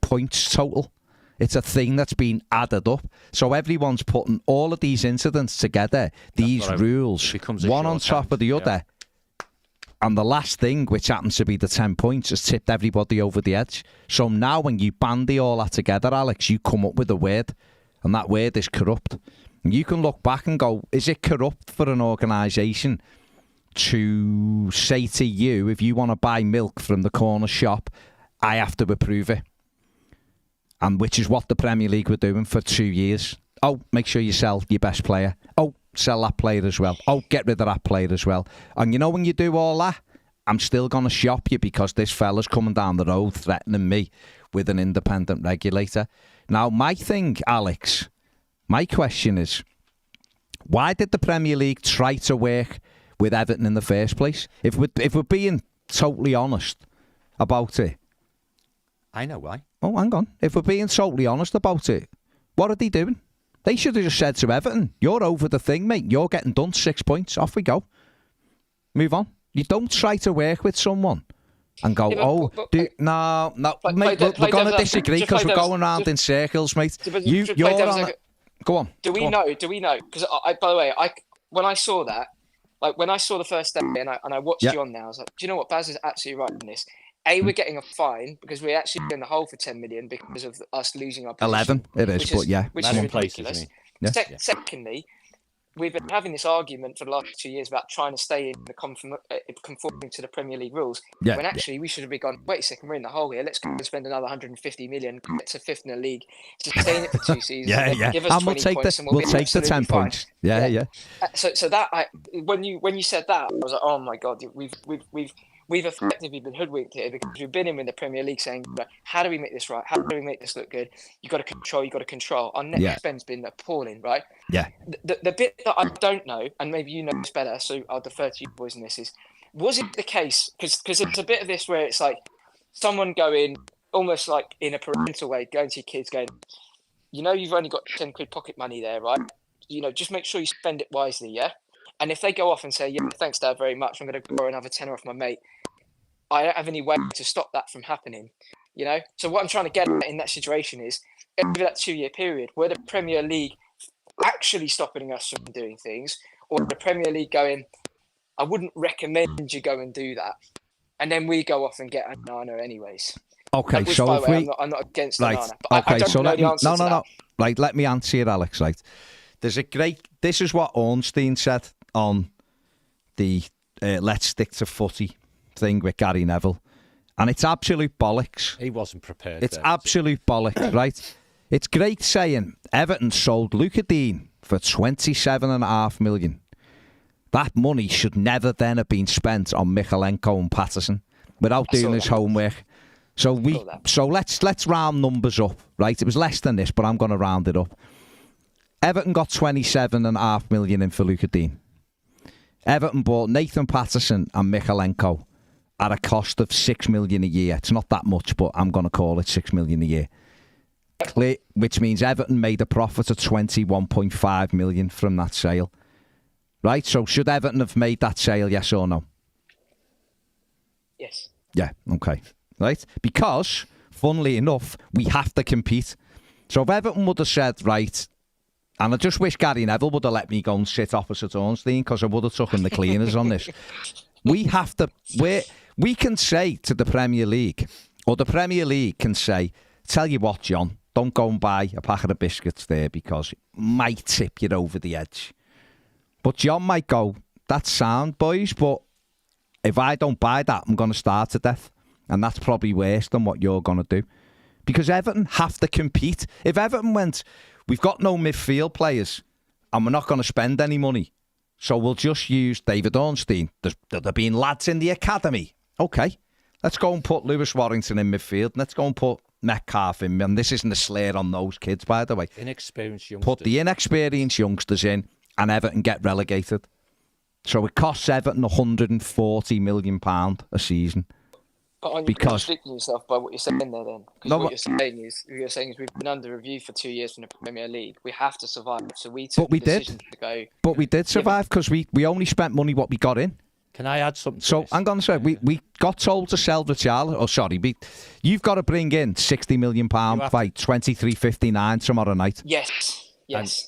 points total. It's a thing that's been added up. So everyone's putting all of these incidents together, these rules, one on top of the other. And the last thing, which happens to be the 10 points, has tipped everybody over the edge. So now when you bandy all that together, Alex, you come up with a word. And that word is corrupt. You can look back and go, is it corrupt for an organisation to say to you, if you want to buy milk from the corner shop, I have to approve it? And which is what the Premier League were doing for 2 years. Oh, make sure you sell your best player. Oh, sell that player as well. Oh, get rid of that player as well. And you know when you do all that, I'm still going to shop you because this fella's coming down the road threatening me with an independent regulator. Now, my thing, Alex... My question is, Why did the Premier League try to work with Everton in the first place? If we're being totally honest about it. I know why. Oh, hang on. If we're being totally honest about it, what are they doing? They should have just said to Everton, you're over the thing, mate. You're getting done. 6 points. Off we go. Move on. You don't try to work with someone and go, no, mate, we're going to disagree because we're going around in circles, mate. You're on it. Go on. Do we know? Because by the way, when I saw that, like when I saw the first day and I watched you on now, I was like, do you know what? Baz is absolutely right in this. We're getting a fine because we're actually in the hole for 10 million because of us losing our position. 11, it is, but yeah. Which is ridiculous. Yeah. Secondly, we've been having this argument for the last 2 years about trying to stay in the conforming to the Premier League rules. Yeah. When actually we should have been gone, wait a second, we're in the hole here. Let's go and spend another 150 million, get to 5th in the league, sustain it for 2 seasons. Yeah. Give us 20 points and we'll take the 10 points. Yeah. So that when you said that, I was like, oh my God, we've effectively been hoodwinked here because we've been in the Premier League saying, how do we make this right? How do we make this look good? You've got to control. Our net spend's been appalling, right? Yeah. The bit that I don't know, and maybe you know this better, so I'll defer to you boys in this, was it the case? Because it's a bit of this where it's like someone going, almost like in a parental way, going to your kids going, you've only got 10 quid pocket money there, right? Just make sure you spend it wisely, yeah? And if they go off and say, yeah, thanks, Dad, very much, I'm going to borrow another tenner off my mate, I don't have any way to stop that from happening, So what I'm trying to get at in that situation is, over that 2-year period, were the Premier League actually stopping us from doing things, or the Premier League going, I wouldn't recommend you go and do that, and then we go off and get Nana anyways. Okay, which, so by if the way, I'm not against right, Nana, but I don't know the answer to that. Right, let me answer you, Alex. Right, this is what Ornstein said on the Let's Stick to Footy thing with Gary Neville, and it's absolute bollocks. He wasn't prepared. It's absolute bollocks, right? It's great saying Everton sold Luca Dean for 27.5 million. That money should never then have been spent on Michalenko and Patterson without doing his homework. So let's round numbers up, right? It was less than this, but I'm going to round it up. Everton got 27.5 million in for Luca Dean. Everton bought Nathan Patterson and Michalenko at a cost of 6 million a year. It's not that much, but I'm going to call it 6 million a year. Which means Everton made a profit of 21.5 million from that sale. Right? So should Everton have made that sale, yes or no? Yes. Yeah, okay. Right? Because, funnily enough, we have to compete. So if Everton would have said, right, and I just wish Gary Neville would have let me go and sit opposite Ornstein because I would have taken the cleaners on this. We have to, we can say to the Premier League, or the Premier League can say, tell you what, John, don't go and buy a packet of biscuits there because it might tip you over the edge. But John might go, that's sound, boys, but if I don't buy that, I'm going to starve to death. And that's probably worse than what you're going to do. Because Everton have to compete. If Everton went, we've got no midfield players and we're not going to spend any money, so we'll just use David Ornstein. There've been lads in the academy. Okay, let's go and put Lewis Warrington in midfield. Let's go and put Metcalf in. And this isn't a slur on those kids, by the way. Inexperienced youngsters. Put the inexperienced youngsters in and Everton get relegated. So it costs Everton £140 million a season. But aren't you contradicting yourself by what you're saying there then? Because what you're saying is we've been under review for 2 years from the Premier League. We have to survive. So we took the decision to go. But we did survive because we only spent money what we got in. Can I add something? So I'm going to say we got told to sell Richarlison. Oh, sorry, you've got to bring in £60 million by 23.59 tomorrow night. Yes.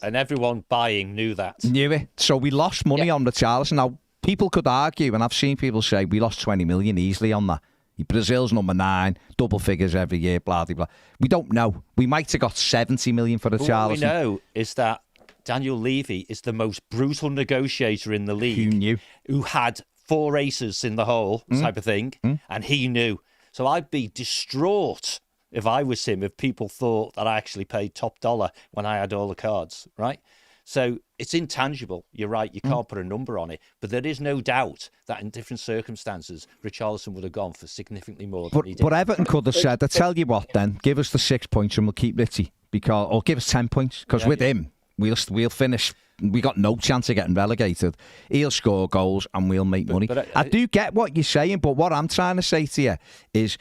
And everyone buying knew that. Knew it. So we lost money on Richarlison. Now people could argue, and I've seen people say we lost 20 million easily on that. Brazil's number 9, double figures every year, blah, blah, blah. We don't know. We might have got 70 million for Richarlison. What we know is that Daniel Levy is the most brutal negotiator in the league. Who knew? Who had 4 aces in the hole, type of thing, and he knew. So I'd be distraught if I was him, if people thought that I actually paid top dollar when I had all the cards, right? So it's intangible. You're right. You can't put a number on it. But there is no doubt that in different circumstances, Richarlison would have gone for significantly more than he did. But Everton could have said, I tell you what then, give us the 6 points and we'll keep Ritchie. Or give us 10 points. Because with him, we'll finish we got no chance of getting relegated. He'll score goals and we'll make money. But I do get what you're saying, but what I'm trying to say to you is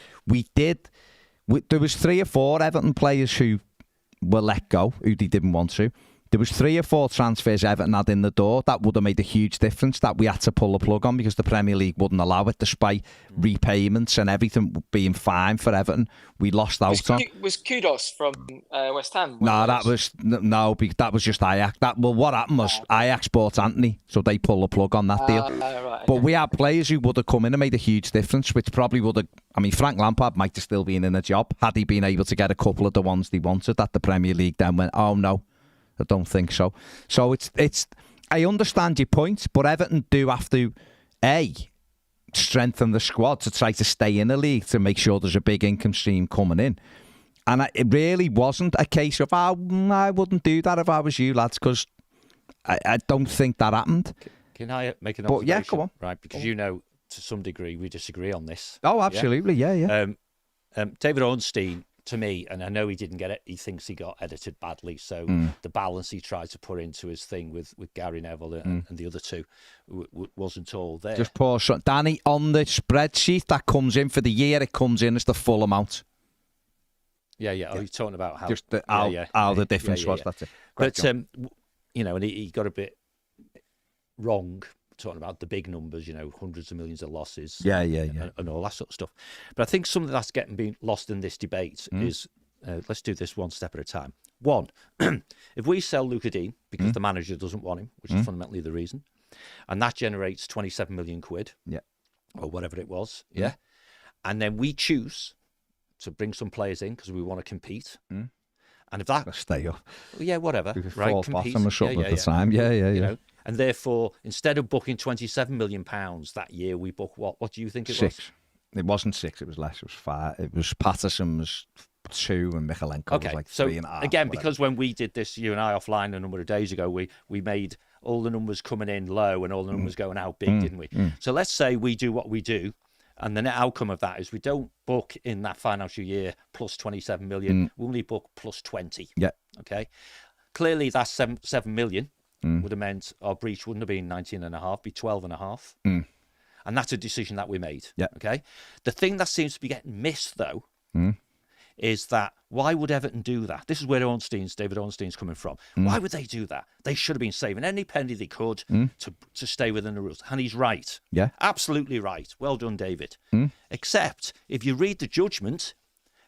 there was 3 or 4 Everton players who were let go, who they didn't want to. There was 3 or 4 transfers Everton had in the door that would have made a huge difference that we had to pull the plug on because the Premier League wouldn't allow it, despite repayments and everything being fine for Everton. We lost out on. Was Kudos from West Ham? No, that was just Ajax. What happened was Ajax bought Anthony, so they pulled the plug on that deal. Right, but we had players who would have come in and made a huge difference, which probably would have. I mean, Frank Lampard might have still been in a job had he been able to get a couple of the ones they wanted. That the Premier League then went, oh no. I don't think so. So it's. I understand your point, but Everton do have to strengthen the squad to try to stay in the league to make sure there's a big income stream coming in. And it really wasn't a case of I wouldn't do that if I was you lads, because I don't think that happened. Can I make an observation? But yeah, go on. Right, because to some degree we disagree on this. Oh, absolutely, yeah. David Ornstein. To me, and I know he didn't get it, he thinks he got edited badly. So the balance he tried to put into his thing with Gary Neville and the other two wasn't all there. Just pause. Danny, on the spreadsheet that comes in for the year, it comes in as the full amount. Yeah. Oh, you're talking about how just how the difference was. That's it. But and he got a bit wrong. Talking about the big numbers, hundreds of millions of losses, and all that sort of stuff. But I think something that's being lost in this debate is let's do this one step at a time. One, if we sell Luca Dean because the manager doesn't want him, which is fundamentally the reason, and that generates 27 million quid, or whatever it was, and then we choose to bring some players in because we want to compete. And if that stay up, whatever, right? Compete, bottom or something at the time, yeah. And therefore, instead of booking £27 million that year, we book what? What do you think it was? 6. It wasn't 6. It was less. It was 5. It was Patterson was 2 and Michalenko was like 3.5. Again, because when we did this, you and I offline a number of days ago, we made all the numbers coming in low and all the numbers going out big, didn't we? So let's say we do what we do. And the net outcome of that is we don't book in that financial year plus 27 million. We only book plus 20. Yeah. Okay. Clearly, that 7 million would have meant our breach wouldn't have been 19.5, be 12.5. And that's a decision that we made. Yeah. Okay. The thing that seems to be getting missed, though, is that why would Everton do that? This is where David Ornstein's coming from. Why would they do that? They should have been saving any penny they could to stay within the rules. And he's right. Yeah. Absolutely right. Well done, David. Except if you read the judgment,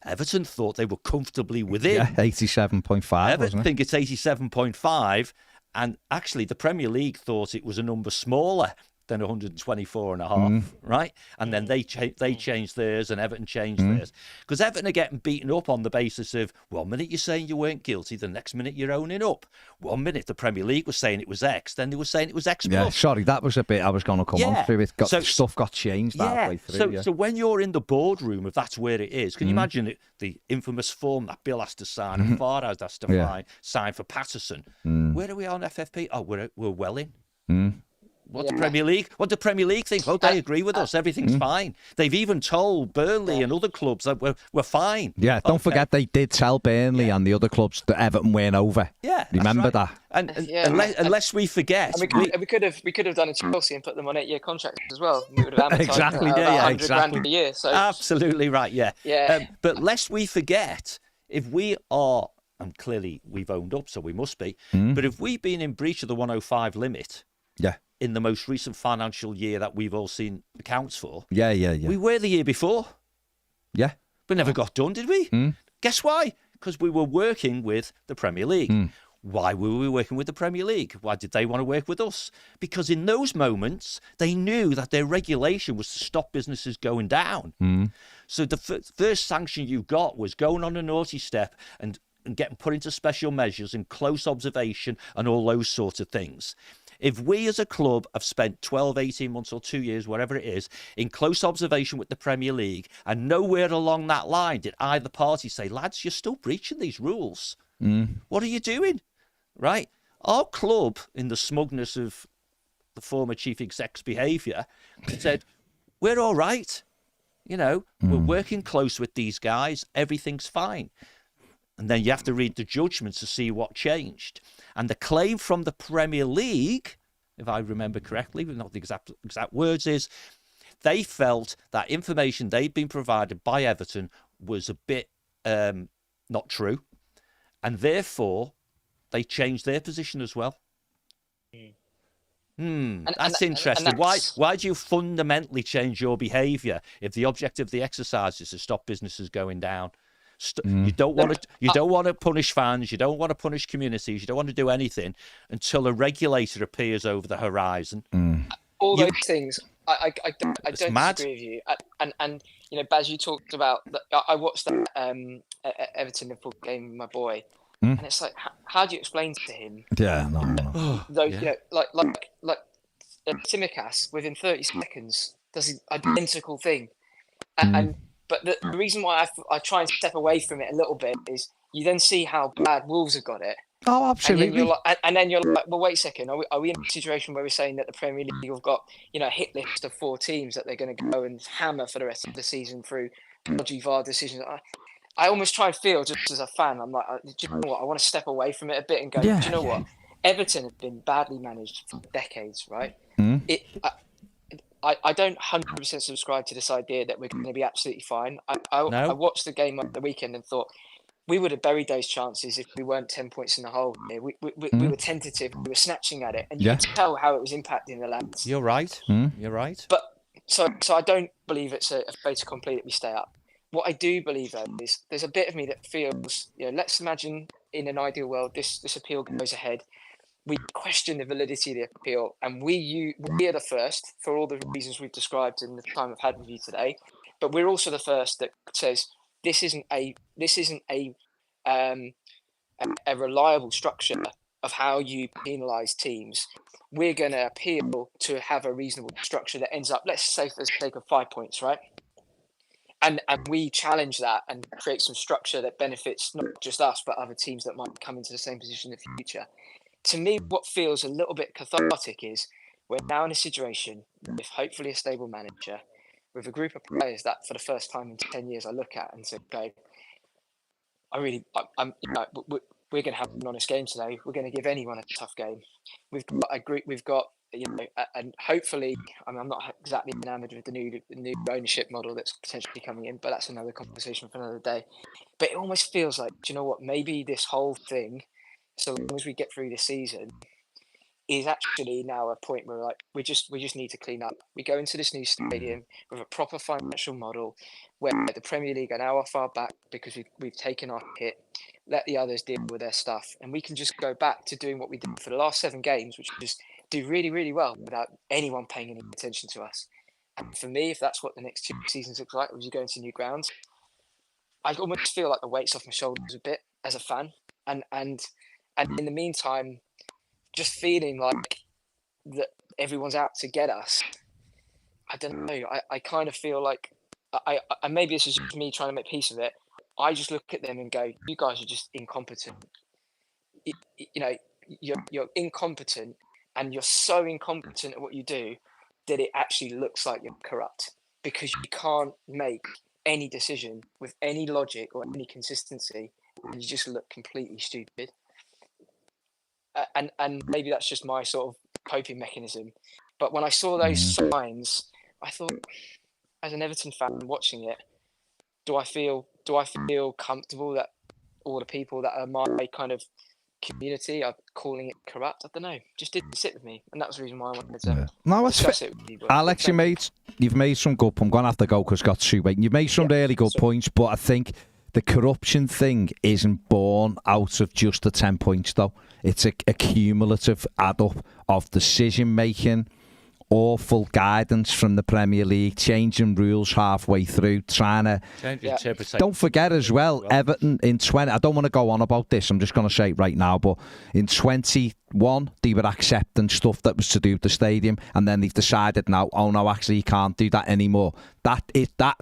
Everton thought they were comfortably within. Yeah, 87.5. Everton think it's 87.5. And actually, the Premier League thought it was a number smaller than 124.5, right? And then they changed theirs and Everton changed theirs. Because Everton are getting beaten up on the basis of 1 minute you're saying you weren't guilty, the next minute you're owning up. 1 minute the Premier League was saying it was X, then they were saying it was X+. Yeah, sorry, that was a bit I was going to come on through. Stuff got changed that way through. So when you're in the boardroom, if that's where it is, can you imagine the infamous form that Bill has to sign and Farhad has to sign for Patterson? Where are we on FFP? Oh, we're well in. What the Premier League? What the Premier League think? Oh, they agree with us. Everything's fine. They've even told Burnley and other clubs that we're fine. Yeah, don't forget they did tell Burnley and the other clubs that Everton went over. Yeah, remember that. And unless we forget, we could have done a Chelsea and put them on 8-year contracts as well. We would have amortized exactly. £100,000 a year. So absolutely right. Yeah. But lest we forget, if we are, and clearly we've owned up, so we must be. But if we've been in breach of the 105 limit, in the most recent financial year that we've all seen accounts for. We were the year before. Yeah. But never got done, did we? Guess why? Because we were working with the Premier League. Why were we working with the Premier League? Why did they want to work with us? Because in those moments, they knew that their regulation was to stop businesses going down. So the first sanction you got was going on a naughty step and getting put into special measures and close observation and all those sorts of things. If we as a club have spent 12, 18 months or 2 years, whatever it is, in close observation with the Premier League, and nowhere along that line did either party say, lads, you're still breaching these rules. What are you doing? Right? Our club, in the smugness of the former chief exec's behaviour, said, we're all right. We're working close with these guys. Everything's fine. And then you have to read the judgment to see what changed. And the claim from the Premier League, if I remember correctly, but not the exact words, is they felt that information they'd been provided by Everton was a bit not true. And therefore, they changed their position as well. That's interesting. Why do you fundamentally change your behaviour if the object of the exercise is to stop businesses going down? You don't want to punish fans. You don't want to punish communities. You don't want to do anything until a regulator appears over the horizon. All those things. I don't mad. disagree with you. And you know, Baz, you talked about. I watched that Everton Liverpool game with my boy, and it's like, how do you explain to him? Yeah, no. Those, you know, like Tsimikas within 30 seconds does the identical thing, But the reason why I try and step away from it a little bit is you then see how bad Wolves have got it. Oh, absolutely. And then you're like, well, wait a second. Are we in a situation where we're saying that the Premier League have got, you know, a hit list of 4 teams that they're going to go and hammer for the rest of the season through dodgy VAR decisions? I almost try and feel, just as a fan, I'm like, do you know what? I want to step away from it a bit and go, do you know what? Everton have been badly managed for decades, right? I don't 100% subscribe to this idea that we're going to be absolutely fine. I watched the game on the weekend and thought we would have buried those chances if we weren't 10 points in the hole. We were tentative. We were snatching at it. And you could tell how it was impacting the lads. You're right. You're right. But so I don't believe it's a fait accompli that we stay up. What I do believe, though, is there's a bit of me that feels, you know, let's imagine in an ideal world this appeal goes ahead. We question the validity of the appeal, and we are the first for all the reasons we've described in the time I've had with you today. But we're also the first that says this isn't a reliable structure of how you penalise teams. We're going to appeal to have a reasonable structure that ends up, let's say, for the sake of 5 points, right? And we challenge that and create some structure that benefits not just us but other teams that might come into the same position in the future. To me, what feels a little bit cathartic is we're now in a situation with hopefully a stable manager, with a group of players that for the first time in 10 years I look at and say, okay, we're going to have an honest game today. We're going to give anyone a tough game. We've got a group, and hopefully, I'm not exactly enamoured with the new ownership model that's potentially coming in, but that's another conversation for another day. But it almost feels like, do you know what, maybe this whole thing, so long as we get through this season, is actually now a point where we just need to clean up. We go into this new stadium with a proper financial model where the Premier League are now far back because we've taken our hit. Let the others deal with their stuff, and we can just go back to doing what we did for the last 7 games, which is just do really, really well without anyone paying any attention to us. And for me, if that's what the next 2 seasons look like, as you go into new grounds, I almost feel like the weight's off my shoulders a bit as a fan, and in the meantime, just feeling like that everyone's out to get us. I don't know. I kind of feel like I maybe this is just me trying to make peace with it. I just look at them and go, you guys are just incompetent. You're incompetent, and you're so incompetent at what you do that it actually looks like you're corrupt because you can't make any decision with any logic or any consistency, and you just look completely stupid. And maybe that's just my sort of coping mechanism. But when I saw those signs, I thought, as an Everton fan watching it, do I feel comfortable that all the people that are my kind of community are calling it corrupt? I don't know. Just didn't sit with me, and that was the reason why I wanted to discuss it with you. Alex, you've made some good. I'm going to have to go because I've got to wait. You've made some really good points, but I think the corruption thing isn't born out of just the 10 points, though. It's a cumulative add-up of decision-making, awful guidance from the Premier League, changing rules halfway through, trying to... Don't forget as well, Everton in 20... I don't want to go on about this, I'm just going to say it right now, but in 21, they were accepting stuff that was to do with the stadium, and then they've decided now, oh no, actually you can't do that anymore. That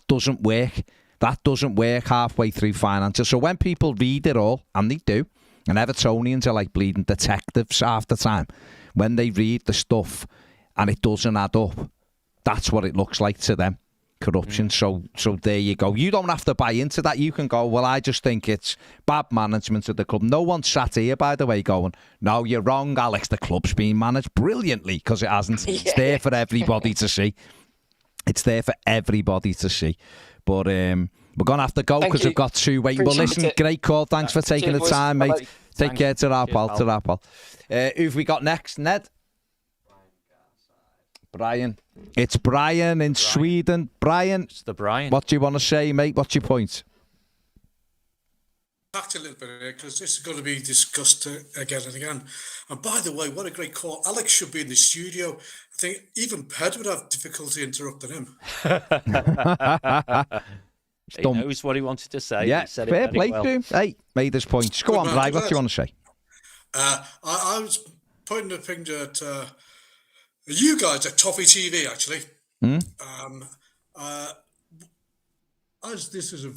doesn't work. That doesn't work halfway through finances. So when people read it all, and they do, and Evertonians are like bleeding detectives half the time, when they read the stuff and it doesn't add up, that's what it looks like to them. corruption. So there you go. You don't have to buy into that. You can go, well, I just think it's bad management of the club. No one sat here, by the way, going, no, you're wrong, Alex. The club's been managed brilliantly, because it hasn't. It's there for everybody to see. It's there for everybody to see. But we're going to have to go because we've got two waiting. But listen, great call. Thanks for taking the time, mate. Take care. To pal. Who've we got next, Ned? Brian. It's Brian in Sweden. Brian. It's the Brian. What do you want to say, mate? What's your point? Back a little bit here, because this is going to be discussed again and again. And by the way, what a great call. Alex should be in the studio. I think even Ped would have difficulty interrupting him. He knows what he wanted to say. Yeah, he said fair it play well. to him. Hey, made his point. Go on, Brian. What do you want to say? I was pointing the finger at you guys at Toffee TV, actually. As this is a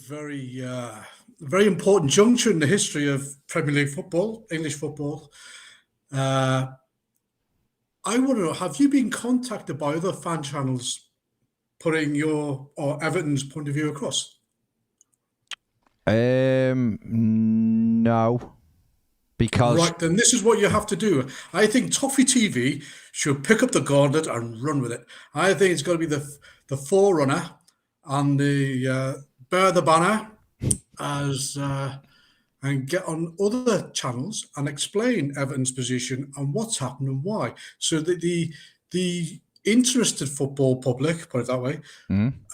very important juncture in the history of Premier League football, English football. I want to know, have you been contacted by other fan channels putting your or Everton's point of view across? No. Because... Right, then this is what you have to do. I think Toffee TV should pick up the gauntlet and run with it. I think it's got to be the forerunner and the bear the banner as and get on other channels and explain Everton's position and what's happened and why, so that the interested football public, put it that way,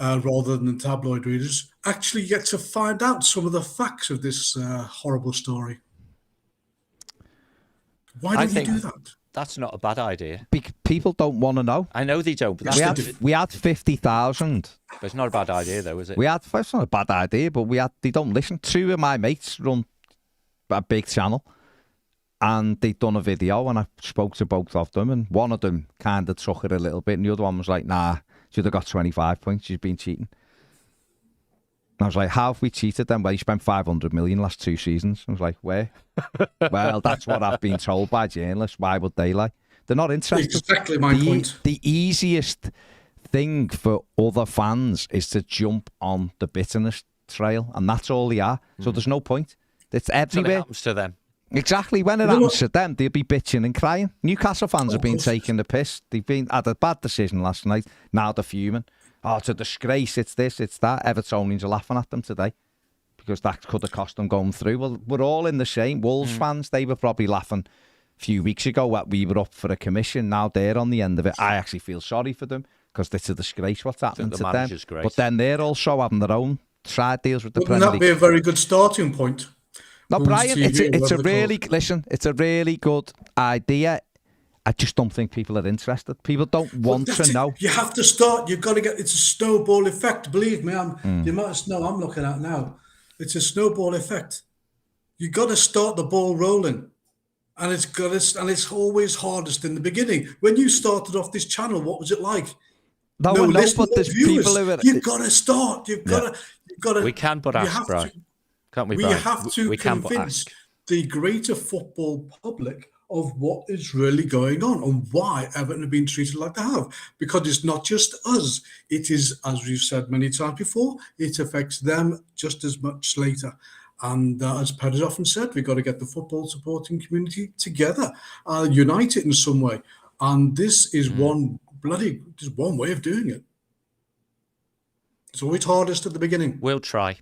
rather than tabloid readers, actually get to find out some of the facts of this horrible story. Why did you do that? That's not a bad idea. People don't want to know. I know they don't. But we had 50,000. But it's not a bad idea, though, is it? It's not a bad idea, but they don't listen. Two of my mates run a big channel, and they'd done a video, and I spoke to both of them, and one of them kind of took it a little bit, and the other one was like, nah, she'd have got 25 points. She's been cheating. And I was like, how have we cheated then? Well, you spent 500 million last 2 seasons. I was like, where? Well, that's what I've been told by journalists. Why would they lie? They're not interested. Exactly my point. The easiest thing for other fans is to jump on the bitterness trail, and that's all they are. So there's no point. It's everywhere. It happens to them. Exactly. When it happens to them, they'll be bitching and crying. Newcastle fans have been taking the piss. They've had a bad decision last night. Now they're fuming. Oh, it's a disgrace, it's this, it's that. Evertonians are laughing at them today because that could have cost them going through. Well, we're all in the same. Wolves fans, they were probably laughing a few weeks ago that we were up for a commission. Now they're on the end of it. I actually feel sorry for them because it's a disgrace what's happening to them. Great. But then they're also having their own side deals with the Premier League. Wouldn't that be a very good starting point? No, Brian, it's a really good idea. I just don't think people are interested. People don't want to know. You have to start. You've got to get. It's a snowball effect. Believe me, the amount of snow I'm looking at now, it's a snowball effect. You got to start the ball rolling, and it's always hardest in the beginning. When you started off this channel, what was it like? No, but there's people who are. You've got to start. You've got to. We can but ask, Brian. Can't we, Brian? We have to convince the greater football public of what is really going on and why Everton have been treated like they have. Because it's not just us. It is, as we've said many times before, it affects them just as much later. And as Ped has often said, we've got to get the football supporting community together, united in some way. And this is one way of doing it. It's always hardest at the beginning. We'll try.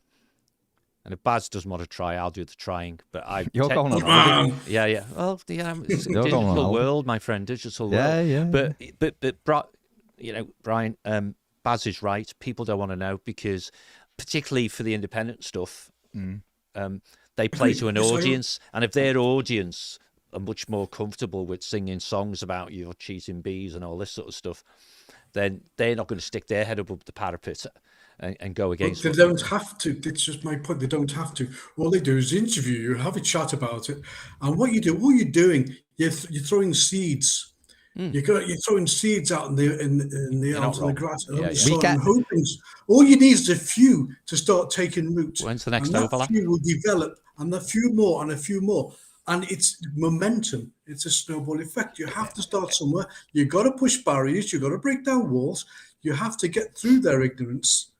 And if Baz doesn't want to try, I'll do the trying. But you're going on. Yeah. Well, it's a digital world, my friend. Digital world. Yeah. But Brian, Baz is right. People don't want to know because, particularly for the independent stuff, they play to an audience, and if their audience are much more comfortable with singing songs about your cheating bees and all this sort of stuff, then they're not going to stick their head above the parapet and go against. But they don't have to. It's just my point. They don't have to. All they do is interview you, have a chat about it, and what you're doing, you're throwing seeds. You're throwing seeds out in the out on the grass. And hoping. All you need is a few to start taking root. When's the next overlap? overlap? A few will develop, and a few more, and a few more. And it's momentum. It's a snowball effect. You have to start somewhere. You've got to push barriers. You've got to break down walls. You have to get through their ignorance.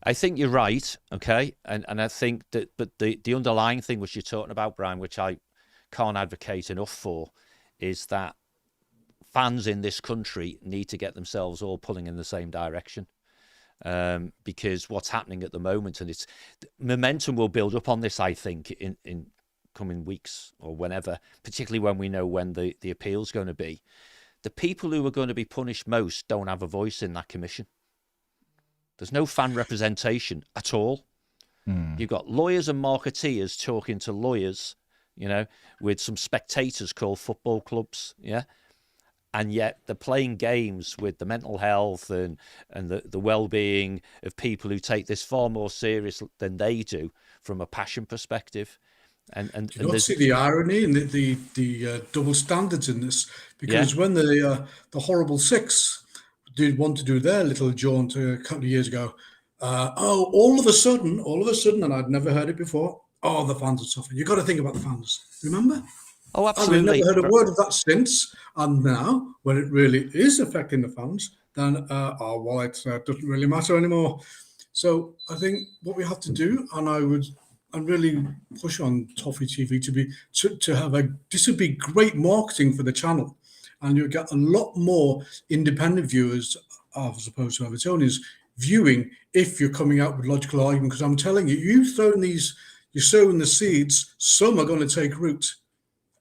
I think you're right, okay? And I think that, but the underlying thing which you're talking about, Brian, which I can't advocate enough for, is that fans in this country need to get themselves all pulling in the same direction. Because what's happening at the moment, and it's momentum will build up on this, I think, in coming weeks or whenever, particularly when we know when the appeal's going to be. The people who are going to be punished most don't have a voice in that commission. There's no fan representation at all. You've got lawyers and marketeers talking to lawyers, you know, with some spectators called football clubs, yeah? And yet they're playing games with the mental health and the well-being of people who take this far more serious than they do from a passion perspective. And do you not see the irony and the double standards in this? Because when the horrible six did want to do their little jaunt a couple of years ago, all of a sudden, and I'd never heard it before, the fans are suffering. You've got to think about the fans. Remember? Oh, absolutely. I've never heard a word of that since. And now, when it really is affecting the fans, then, it doesn't really matter anymore. So I think what we have to do, and really push on Toffee TV to have this would be great marketing for the channel. And you'll get a lot more independent viewers, as opposed to Evertonians, viewing if you're coming out with logical argument. Because I'm telling you, you're sowing the seeds, some are going to take root.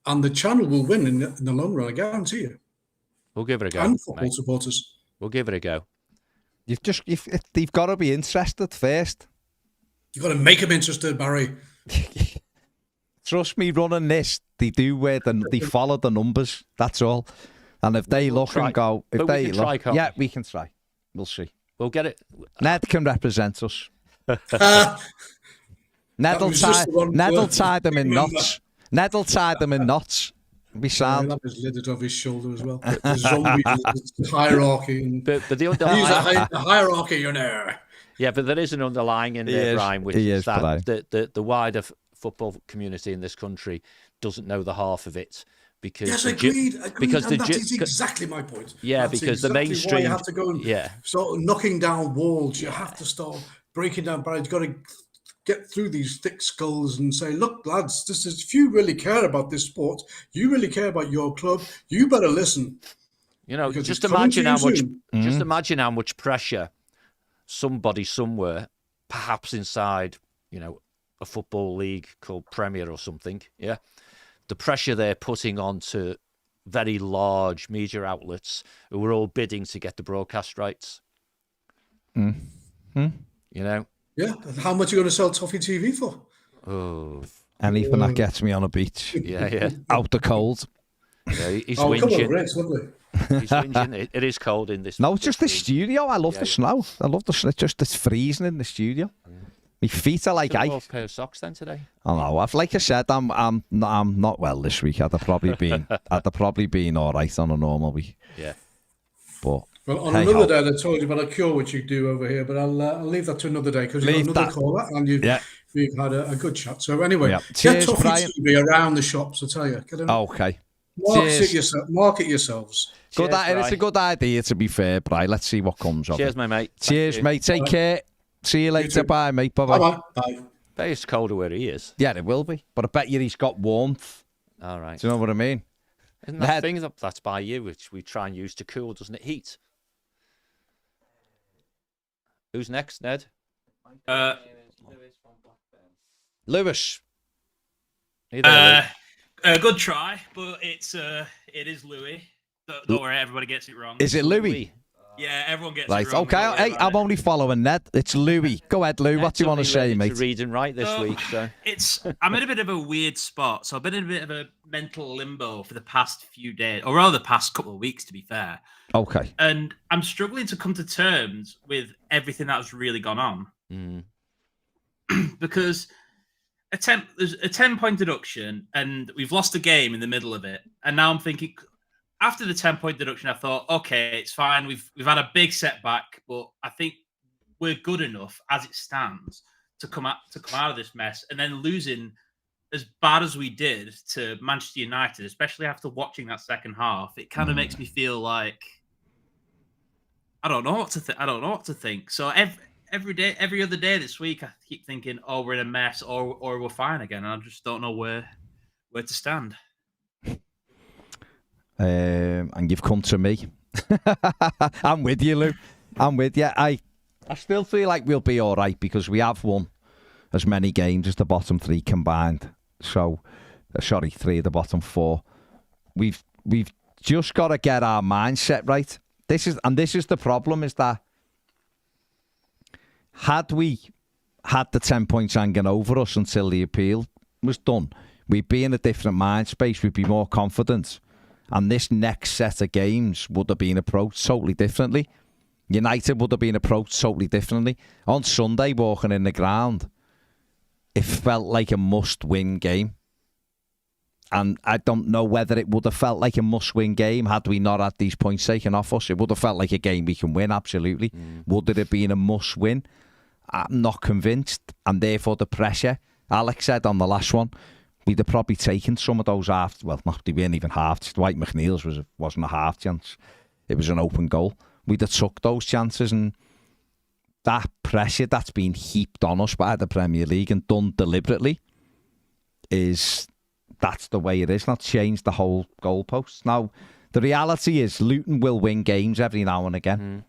And the channel will win in the long run, I guarantee you. We'll give it a go. And football supporters. We'll give it a go. You've got to be interested first. You've got to make them interested, Barry. Trust me, running this, they do they follow the numbers. That's all. And if they look and go, yeah, we can try. We'll see. We'll get it. Ned can represent us. Ned'll tie them in knots. Ned'll tie them in knots. Be sound. That was littered off his shoulder as well. The zombie hierarchy. But the underlying the hierarchy, you know. Yeah, but there is an underlying in there, Brian, which is that the wider football community in this country doesn't know the half of it. Because yes, agreed. Because and that is exactly my point. Yeah, that's because exactly the mainstream. Why you have to go and start knocking down walls. You have to start breaking down barriers. You've got to get through these thick skulls and say, look, lads, if you really care about this sport, you really care about your club, you better listen. You know, just imagine how much pressure somebody somewhere, perhaps inside, you know, a football league called Premier or something, the pressure they're putting onto very large media outlets who are all bidding to get the broadcast rights. You know? Yeah, how much are you going to sell Toffee TV for? Oh, anything that gets me on a beach. Yeah. Out the cold. Yeah, he's whinging. Come on, it's lovely. He's whinging. It is cold in this. No, it's just the studio. I love the snow. I love the snow. It's freezing in the studio. My feet are like ice. A pair of socks then today. I know. Like I said, I'm not well this week. I'd have probably been all right on a normal week. Yeah. But well, on another day, I told you about a cure which you do over here, but I'll leave that to another day because you've got another caller and we've had a good chat. So anyway, Cheers, get Toffee Brian. TV around the shops, I tell you. Okay. Market yourselves. Good. It's a good idea, to be fair, Brian. Let's see what comes of it. Cheers, my mate. Cheers, mate. Take care. See you later. Bye, mate. Bye-bye. Bye. Bet it's colder where he is. Yeah, it will be. But I bet you he's got warmth. All right. Do you know what I mean? Isn't that thing that's by you, which we try and use to cool, doesn't it heat? Who's next, Ned? Lewis. Good try, but it is Louis. Don't worry, everybody gets it wrong. Is it Louis? Yeah, everyone gets it wrong. Okay, hey, I'm only following Ned. It's Louis. Go ahead, Lou. What do you want to say, mate? Read and write this week, so I'm in a bit of a weird spot. So I've been in a bit of a mental limbo for the past few days, or rather the past couple of weeks, to be fair. Okay. And I'm struggling to come to terms with everything that's really gone on. Because there's a 10-point deduction, and we've lost a game in the middle of it. And now I'm thinking, after the 10-point deduction, I thought, okay, it's fine. We've had a big setback, but I think we're good enough as it stands to come out of this mess. And then losing as bad as we did to Manchester United, especially after watching that second half, it kind of makes me feel like I don't know what to think. I don't know what to think. So every other day this week, I keep thinking, oh, we're in a mess, or we're fine again. And I just don't know where to stand. And you've come to me. I'm with you, Lou. I'm with you. I still feel like we'll be all right because we have won as many games as the bottom three combined. So, sorry, 3 of the bottom 4. We've just got to get our mindset right. This is the problem, is that had we had the 10 points hanging over us until the appeal was done, we'd be in a different mind space. We'd be more confident. And this next set of games would have been approached totally differently. United would have been approached totally differently. On Sunday, walking in the ground, it felt like a must-win game. And I don't know whether it would have felt like a must-win game had we not had these points taken off us. It would have felt like a game we can win, absolutely. Would it have been a must-win? I'm not convinced. And therefore, the pressure, Alex said on the last one, we'd have probably taken some of those half. Well, they weren't even half. Dwight McNeil's wasn't a half chance. It was an open goal. We'd have took those chances, and that pressure that's been heaped on us by the Premier League and done deliberately that's the way it is. Not change the whole goalposts. Now, the reality is Luton will win games every now and again.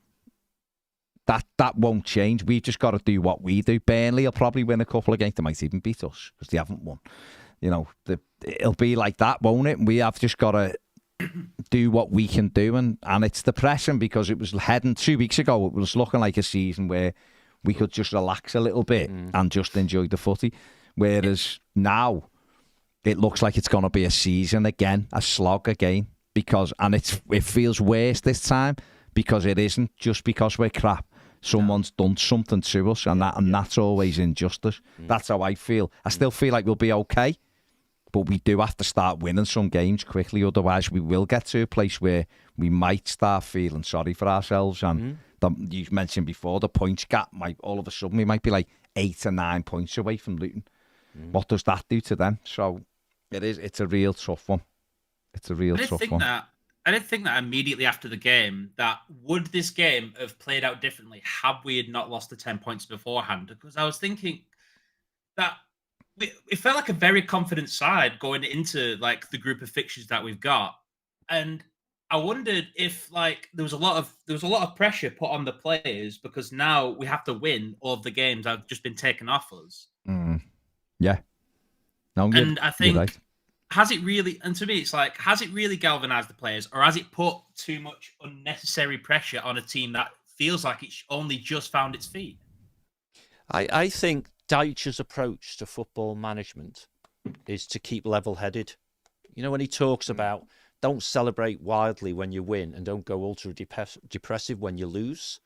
That won't change. We've just got to do what we do. Burnley will probably win a couple of games. They might even beat us because they haven't won. You know, it'll be like that, won't it? And we have just got to do what we can do. And it's depressing because it was heading 2 weeks ago. It was looking like a season where we could just relax a little bit and just enjoy the footy. Whereas now it looks like it's going to be a season again, a slog again. It feels worse this time because it isn't just because we're crap. Someone's done something to us, and that's always injustice. That's how I feel. I still feel like we'll be okay, but we do have to start winning some games quickly. Otherwise, we will get to a place where we might start feeling sorry for ourselves. And you mentioned before, the points gap might all of a sudden we might be like 8 or 9 points away from Luton. What does that do to them? So it's a real tough one. It's a real tough one. I didn't think that immediately after the game that would this game have played out differently had we had not lost the 10 points beforehand. Because I was thinking that it felt like a very confident side going into like the group of fixtures that we've got, and I wondered if like there was a lot of pressure put on the players because now we have to win all of the games that have just been taken off us. Yeah, no, and I think. Right. Has it really, and to me, it's like, has it really galvanized the players, or has it put too much unnecessary pressure on a team that feels like it's only just found its feet? I think Dyche's approach to football management is to keep level-headed. You know, when he talks about don't celebrate wildly when you win and don't go ultra depressive when you lose.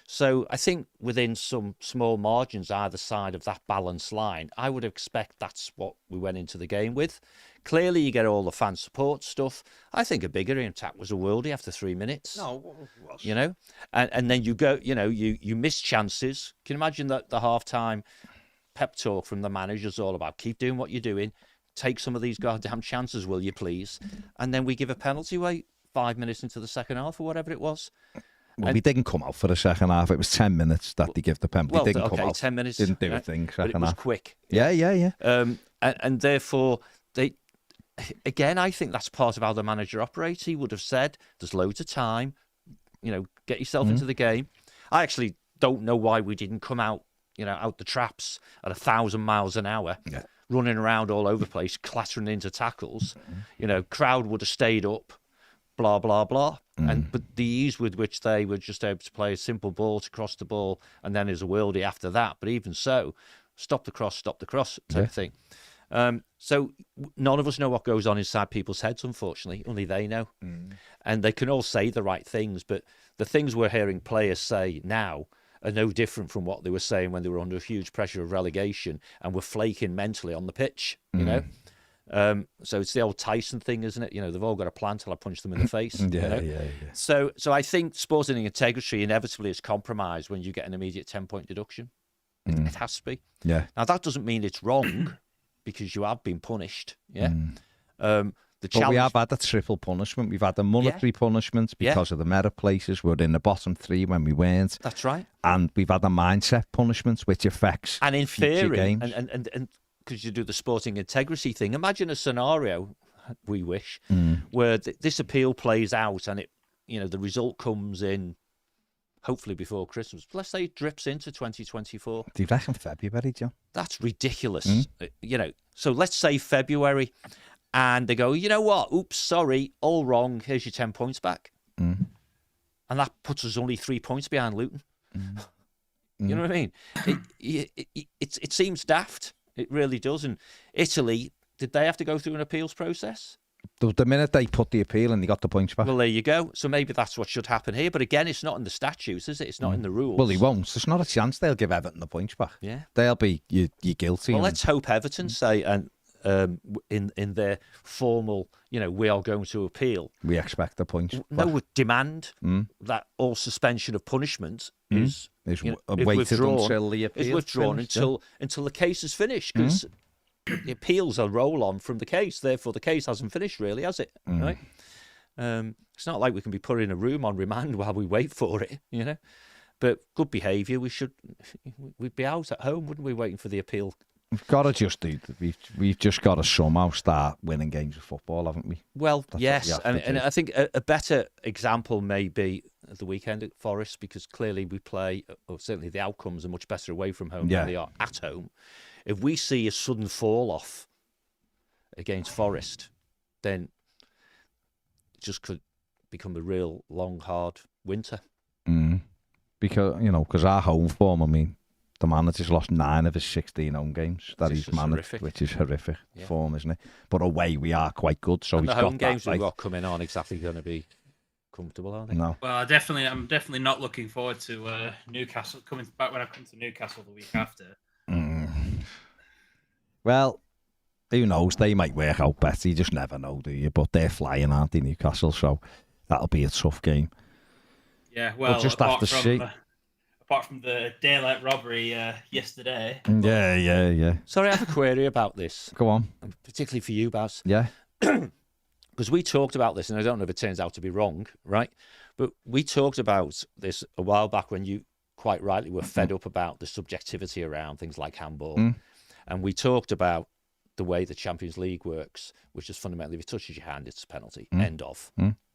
So I think within some small margins either side of that balance line, I would expect that's what we went into the game with. Clearly, you get all the fan support stuff. I think a bigger impact was a worldie after 3 minutes. No, you know, and then you go, you know, you miss chances. Can you imagine that the halftime pep talk from the manager's all about keep doing what you're doing, take some of these goddamn chances, will you please? And then we give a penalty away 5 minutes into the second half or whatever it was. Well, we didn't come out for the second half. It was 10 minutes that they give the penalty. Well, didn't come out. 10 minutes. Didn't do a thing. But it was half. quick. Yeah. And therefore, again, I think that's part of how the manager operates. He would have said, there's loads of time, you know, get yourself into the game. I actually don't know why we didn't come out, you know, out the traps at 1,000 miles an hour, running around all over the place, clattering into tackles. You know, crowd would have stayed up. Blah, blah, blah. But the ease with which they were just able to play a simple ball to cross the ball, and then there's a worldie after that. But even so, stop the cross type of thing. So none of us know what goes on inside people's heads, unfortunately. Only they know. And they can all say the right things, but the things we're hearing players say now are no different from what they were saying when they were under huge pressure of relegation and were flaking mentally on the pitch, you know? So it's the old Tyson thing, isn't it? You know, they've all got a plan till I punch them in the face. Yeah. So I think sporting integrity inevitably is compromised when you get an immediate 10-point deduction. It has to be. Yeah. Now, that doesn't mean it's wrong because you have been punished. Yeah. The But we have had a triple punishment. We've had a monetary punishment because of the merit places. We're in the bottom 3 when we weren't. That's right. And we've had a mindset punishment, which affects and in theory, games. And because you do the sporting integrity thing, imagine a scenario, we wish, where this appeal plays out and the result comes in, hopefully before Christmas. Let's say it drips into 2024. Do you reckon February, John? That's ridiculous. So let's say February, and they go, you know what? Oops, sorry, all wrong. Here's your 10 points back. And that puts us only 3 points behind Luton. You know what I mean? It seems daft. It really does. And Italy, did they have to go through an appeals process? The minute they put the appeal and they got the points back. Well, there you go. So maybe that's what should happen here. But again, it's not in the statutes, is it? It's not in the rules. Well, he won't. There's not a chance they'll give Everton the points back. Yeah. They'll be, you're guilty. Well, let's hope Everton say, and in their formal, we are going to appeal. We expect the points back. No, would demand that all suspension of punishment is waited withdrawn, until the appeal is withdrawn until the case is finished, because the appeals are roll on from the case. Therefore, the case hasn't finished, really, has it? Right? It's not like we can be put in a room on remand while we wait for it, But good behaviour, we'd be out at home, wouldn't we, waiting for the appeal? We've got to just we've just got to somehow start winning games of football, haven't we? Well, yes, and I think a better example may be the weekend at Forest, because clearly we play, or certainly the outcomes are much better away from home than they are at home. If we see a sudden fall off against Forest, then it just could become a real long, hard winter. Because our home form, I mean, the manager's lost 9 of his 16 home games that he's managed, which is horrific form, isn't it? But away we are quite good, so and he's the got home games that, we've got coming on exactly going to be comfortable, aren't they? No. Well, I'm definitely not looking forward to Newcastle coming back when I come to Newcastle the week after. Well, who knows? They might work out better. You just never know, do you? But they're flying, aren't they, Newcastle? So that'll be a tough game. Yeah, well, we'll just have to see. Apart from the daylight robbery yesterday. Yeah. Sorry, I have a query about this. Go on. Particularly for you, Baz. Yeah. Because we talked about this, and I don't know if it turns out to be wrong, right? But we talked about this a while back when you quite rightly were fed up about the subjectivity around things like handball. And we talked about the way the Champions League works, which is fundamentally, if it touches your hand, it's a penalty. End of.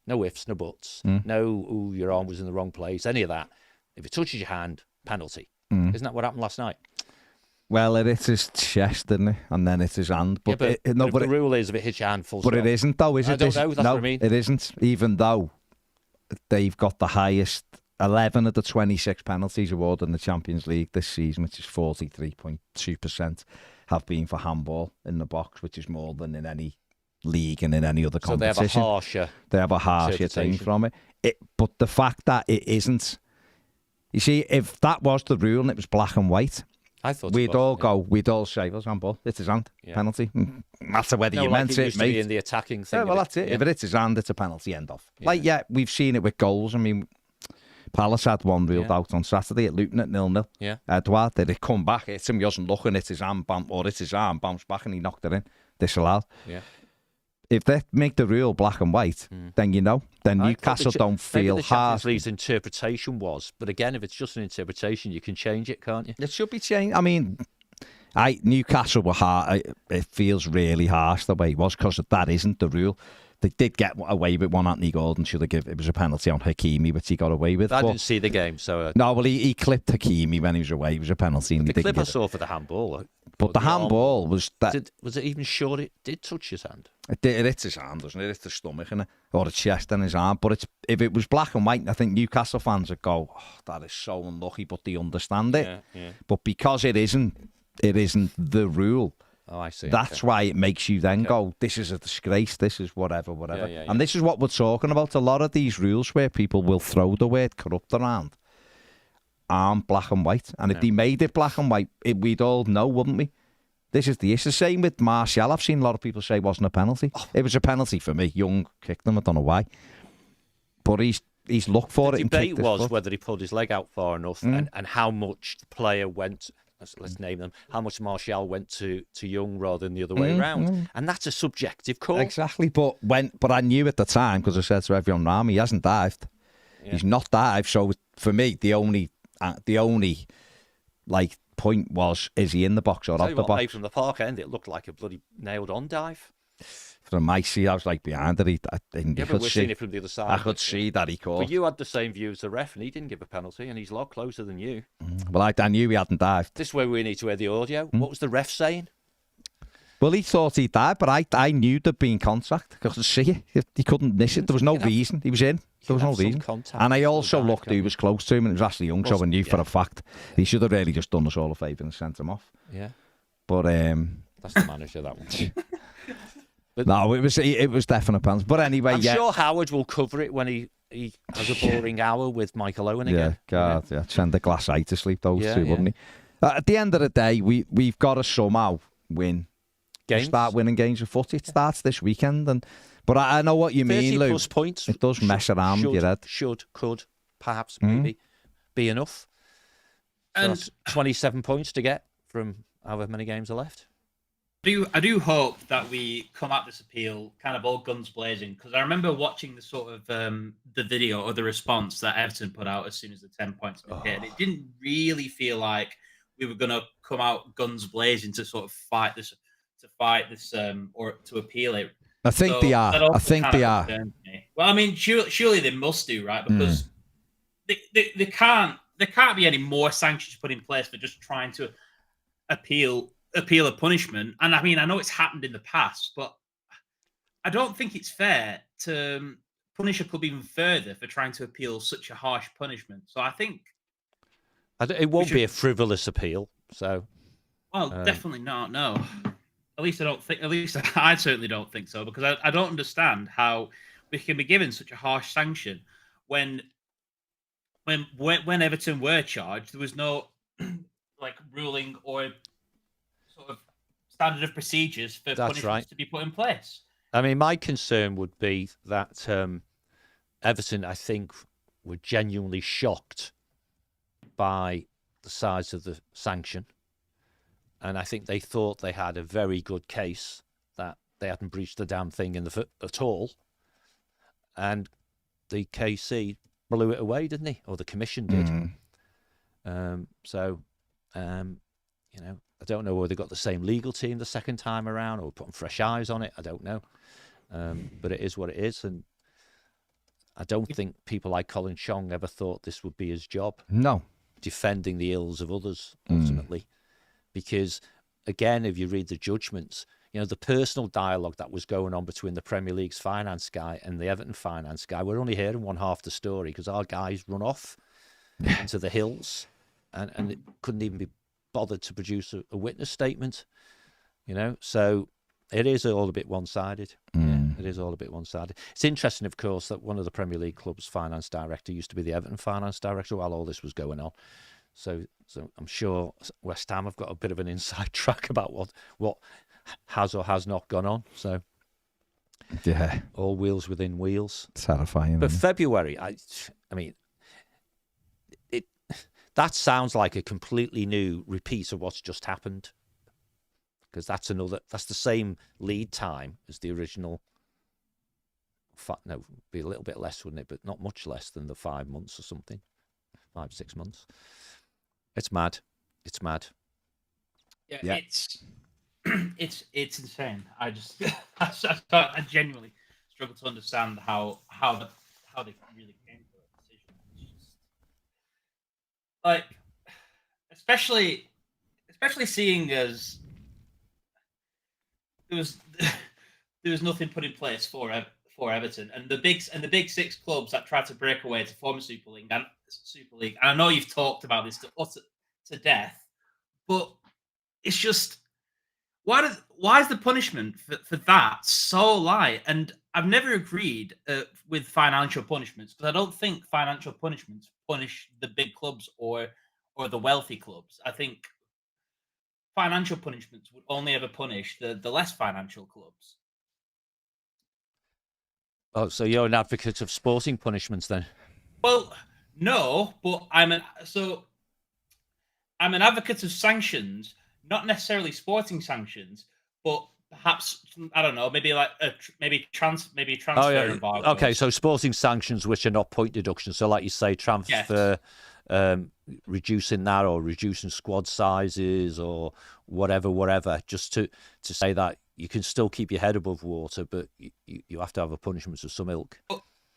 No ifs, no buts. No, your arm was in the wrong place, any of that. If it touches your hand, penalty. Isn't that what happened last night? Well, it hits his chest, didn't it? And then it's his hand. But, but the rule is if it hits your hand, full stop. But it isn't, though, is it? I don't know, that's no, what I mean. It isn't, even though they've got the highest 11 of the 26 penalties awarded in the Champions League this season, which is 43.2%, have been for handball in the box, which is more than in any league and in any other competition. So they have a harsher thing from it. But the fact that it isn't, you see, if that was the rule and it was black and white, we'd all say, well, handball, it's his hand, penalty. No matter whether you meant it, mate. In the attacking thing. Yeah, well, that's it. Yeah. If it hits his hand, it's a penalty, end off. Yeah. We've seen it with goals. I mean, Palace had one ruled out on Saturday at Luton at 0-0. Yeah. Edouard, did it come back, hits him, he wasn't looking, it's his arm, it's his arm, bounced back and he knocked it in. Disallowed. Yeah. If they make the rule black and white, then then Newcastle don't feel maybe the Champions League's interpretation was, but again, if it's just an interpretation, you can change it, can't you? It should be changed. I mean, Newcastle were hard. It feels really harsh the way it was because that isn't the rule. They did get away with one. Anthony Gordon should have given. It was a penalty on Hakimi, which he got away with. I didn't see the game, so no. Well, he clipped Hakimi when he was away. It was a penalty. And the clip I saw for the handball, but the handball was that. Was it even sure it did touch his hand? It hits his hand, doesn't it? It hits the stomach or the chest and his arm. But if it was black and white, I think Newcastle fans would go, "Oh, that is so unlucky," but they understand it. Yeah. But because it isn't the rule. Oh, I see. That's why it makes you then go, this is a disgrace, this is whatever. Yeah. And this is what we're talking about. A lot of these rules where people will throw the word corrupt around aren't black and white. And if they made it black and white, we'd all know, wouldn't we? It's the same with Martial. I've seen a lot of people say it wasn't a penalty. It was a penalty for me. Young kicked him, I don't know why. But he's looked for it. The debate was whether he pulled his leg out far enough and how much the player went let's name them, how much Martial went to Young rather than the other way around. And that's a subjective call. Exactly, but I knew at the time, because I said to everyone around me, he hasn't dived. Yeah. He's not dived. So for me, the only like point was, is he in the box or out the box? From the park end, it looked like a bloody nailed on dive. From my seat, I was like behind it. I think yeah, but we're seeing it from the other side. I could see that he caught. But you had the same view as the ref, and he didn't give a penalty, and he's a lot closer than you. Well, I knew he hadn't dived. This is where we need to hear the audio. What was the ref saying? Well, he thought he dived, but I knew there'd been contact. I could see it. He couldn't miss it. There was no reason. He was in. There was no reason. And I also looked who was close to him, and it was Ashley Young, so I knew for a fact he should have really just done us all a favour and sent him off. Yeah. But that's the manager, that one. But no, it was definite penalty. But anyway, I'm sure Howard will cover it when he has a boring hour with Michael Owen again. Yeah, send the glass eye to sleep, those two, wouldn't he? At the end of the day, we've got to somehow win. Games? Start winning games of footy. It starts this weekend, but I know what you mean, Lou. 30+ points. It does mess around with your head. Could, perhaps, maybe be enough. So and that's 27 points to get from however many games are left. I do hope that we come at this appeal kind of all guns blazing, because I remember watching the sort of the video or the response that Everton put out as soon as the 10 points were hit. And it didn't really feel like we were going to come out guns blazing to sort of fight this or to appeal it. I think they are. Well, I mean, surely they must do, right? Because they can't be any more sanctions put in place for just trying to appeal a punishment. And I mean, I know it's happened in the past, but I don't think it's fair to punish a club even further for trying to appeal such a harsh punishment. So I think it won't be a frivolous appeal. So, well, definitely not. No, at least I don't think. At least I certainly don't think so, because I don't understand how we can be given such a harsh sanction when Everton were charged. There was no like ruling or sort of standard of procedures for punishments to be put in place. I mean, my concern would be that Everton, I think, were genuinely shocked by the size of the sanction. And I think they thought they had a very good case that they hadn't breached the damn thing at all. And the KC blew it away, didn't they? Or the commission did. You know, I don't know whether they got the same legal team the second time around or putting fresh eyes on it. I don't know. But it is what it is. And I don't think people like Colin Chong ever thought this would be his job. No. Defending the ills of others, ultimately. Because, again, if you read the judgments, you know, the personal dialogue that was going on between the Premier League's finance guy and the Everton finance guy, we're only hearing one half the story because our guys run off into the hills and it couldn't even be bothered to produce a witness statement, you know. So it is all a bit one-sided. Yeah, it is all a bit one-sided. It's interesting, of course, that one of the Premier League club's finance director used to be the Everton finance director while all this was going on. So I'm sure West Ham have got a bit of an inside track about what has or has not gone on. So yeah, all wheels within wheels. Terrifying. But February, I mean, that sounds like a completely new repeat of what's just happened, because that's the same lead time as the original. No, it'd be a little bit less, wouldn't it? But not much less than the 5 months or something, 5-6 months. It's mad. It's mad. Yeah. It's insane. I genuinely struggle to understand how they really came to that decision. Like, especially seeing as there was nothing put in place for Everton and the big six clubs that tried to break away to form a Super League. And I know you've talked about this to death, but it's just why is the punishment for that so light? And I've never agreed with financial punishments, because I don't think financial punishments punish the big clubs or the wealthy clubs. I think financial punishments would only ever punish the less financial clubs. Oh, so you're an advocate of sporting punishments then? Well, no, but I'm an advocate of sanctions, not necessarily sporting sanctions, but perhaps I don't know, maybe like transfer embargoes. Okay, so sporting sanctions which are not point deductions. So, like you say, transfer, reducing that or reducing squad sizes or whatever, just to say that you can still keep your head above water, but you have to have a punishment of some ilk.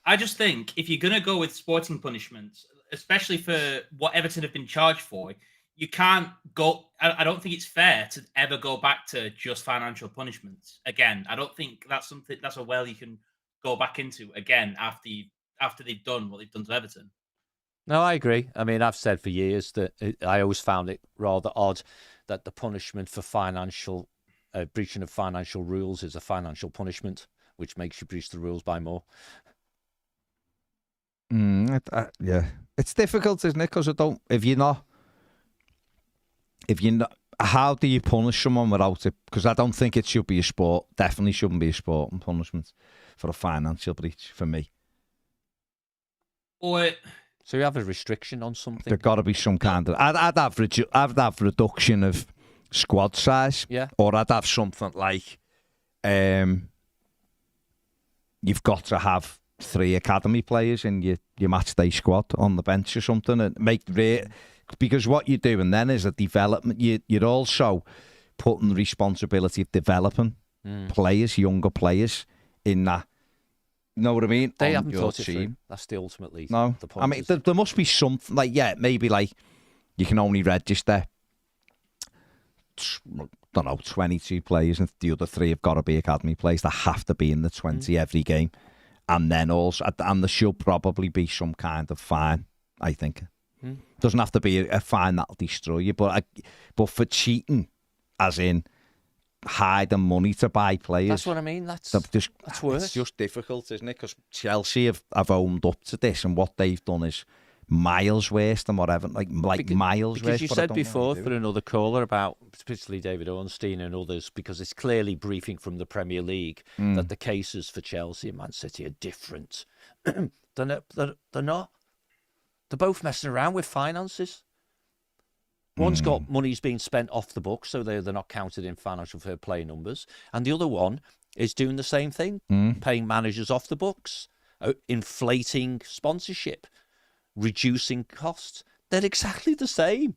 I just think if you're going to go with sporting punishments, especially for what Everton have been charged for, you can't go. I don't think it's fair to ever go back to just financial punishments again. I don't think that's a well you can go back into again after they've done what they've done to Everton. No, I agree. I mean, I've said for years that I always found it rather odd that the punishment for financial breaching of financial rules is a financial punishment, which makes you breach the rules by more. Yeah, it's difficult, isn't it? Because if you're not, how do you punish someone without it? Because I don't think it should be a sport. Definitely shouldn't be a sport and punishment for a financial breach for me. Or so you have a restriction on something. There's got to be some kind of. I'd have reduction of squad size. Yeah. Or I'd have something like, you've got to have 3 academy players in your match day squad on the bench or something, and because what you're doing then is a development. You're also putting the responsibility of developing players, younger players, in that. You know what I mean? They haven't thought it through. That's the ultimately. No, the point. I mean there must be something like maybe like you can only register 22 players, and the other 3 have got to be academy players. They have to be in the 20 every game. And then also, and there should probably be some kind of fine, I think. Doesn't have to be a fine that'll destroy you, but for cheating, as in hiding money to buy players. That's what I mean. That's worse. It's just difficult, isn't it? Because Chelsea have owned up to this, and what they've done is miles worse than whatever, miles worse. Because you said before for another caller about particularly David Ornstein and others, because it's clearly briefing from the Premier League that the cases for Chelsea and Man City are different. They're not. They're both messing around with finances. One's got money's being spent off the book, so they're not counted in financial fair play numbers, and the other one is doing the same thing, paying managers off the books, inflating sponsorship, reducing costs. They're exactly the same,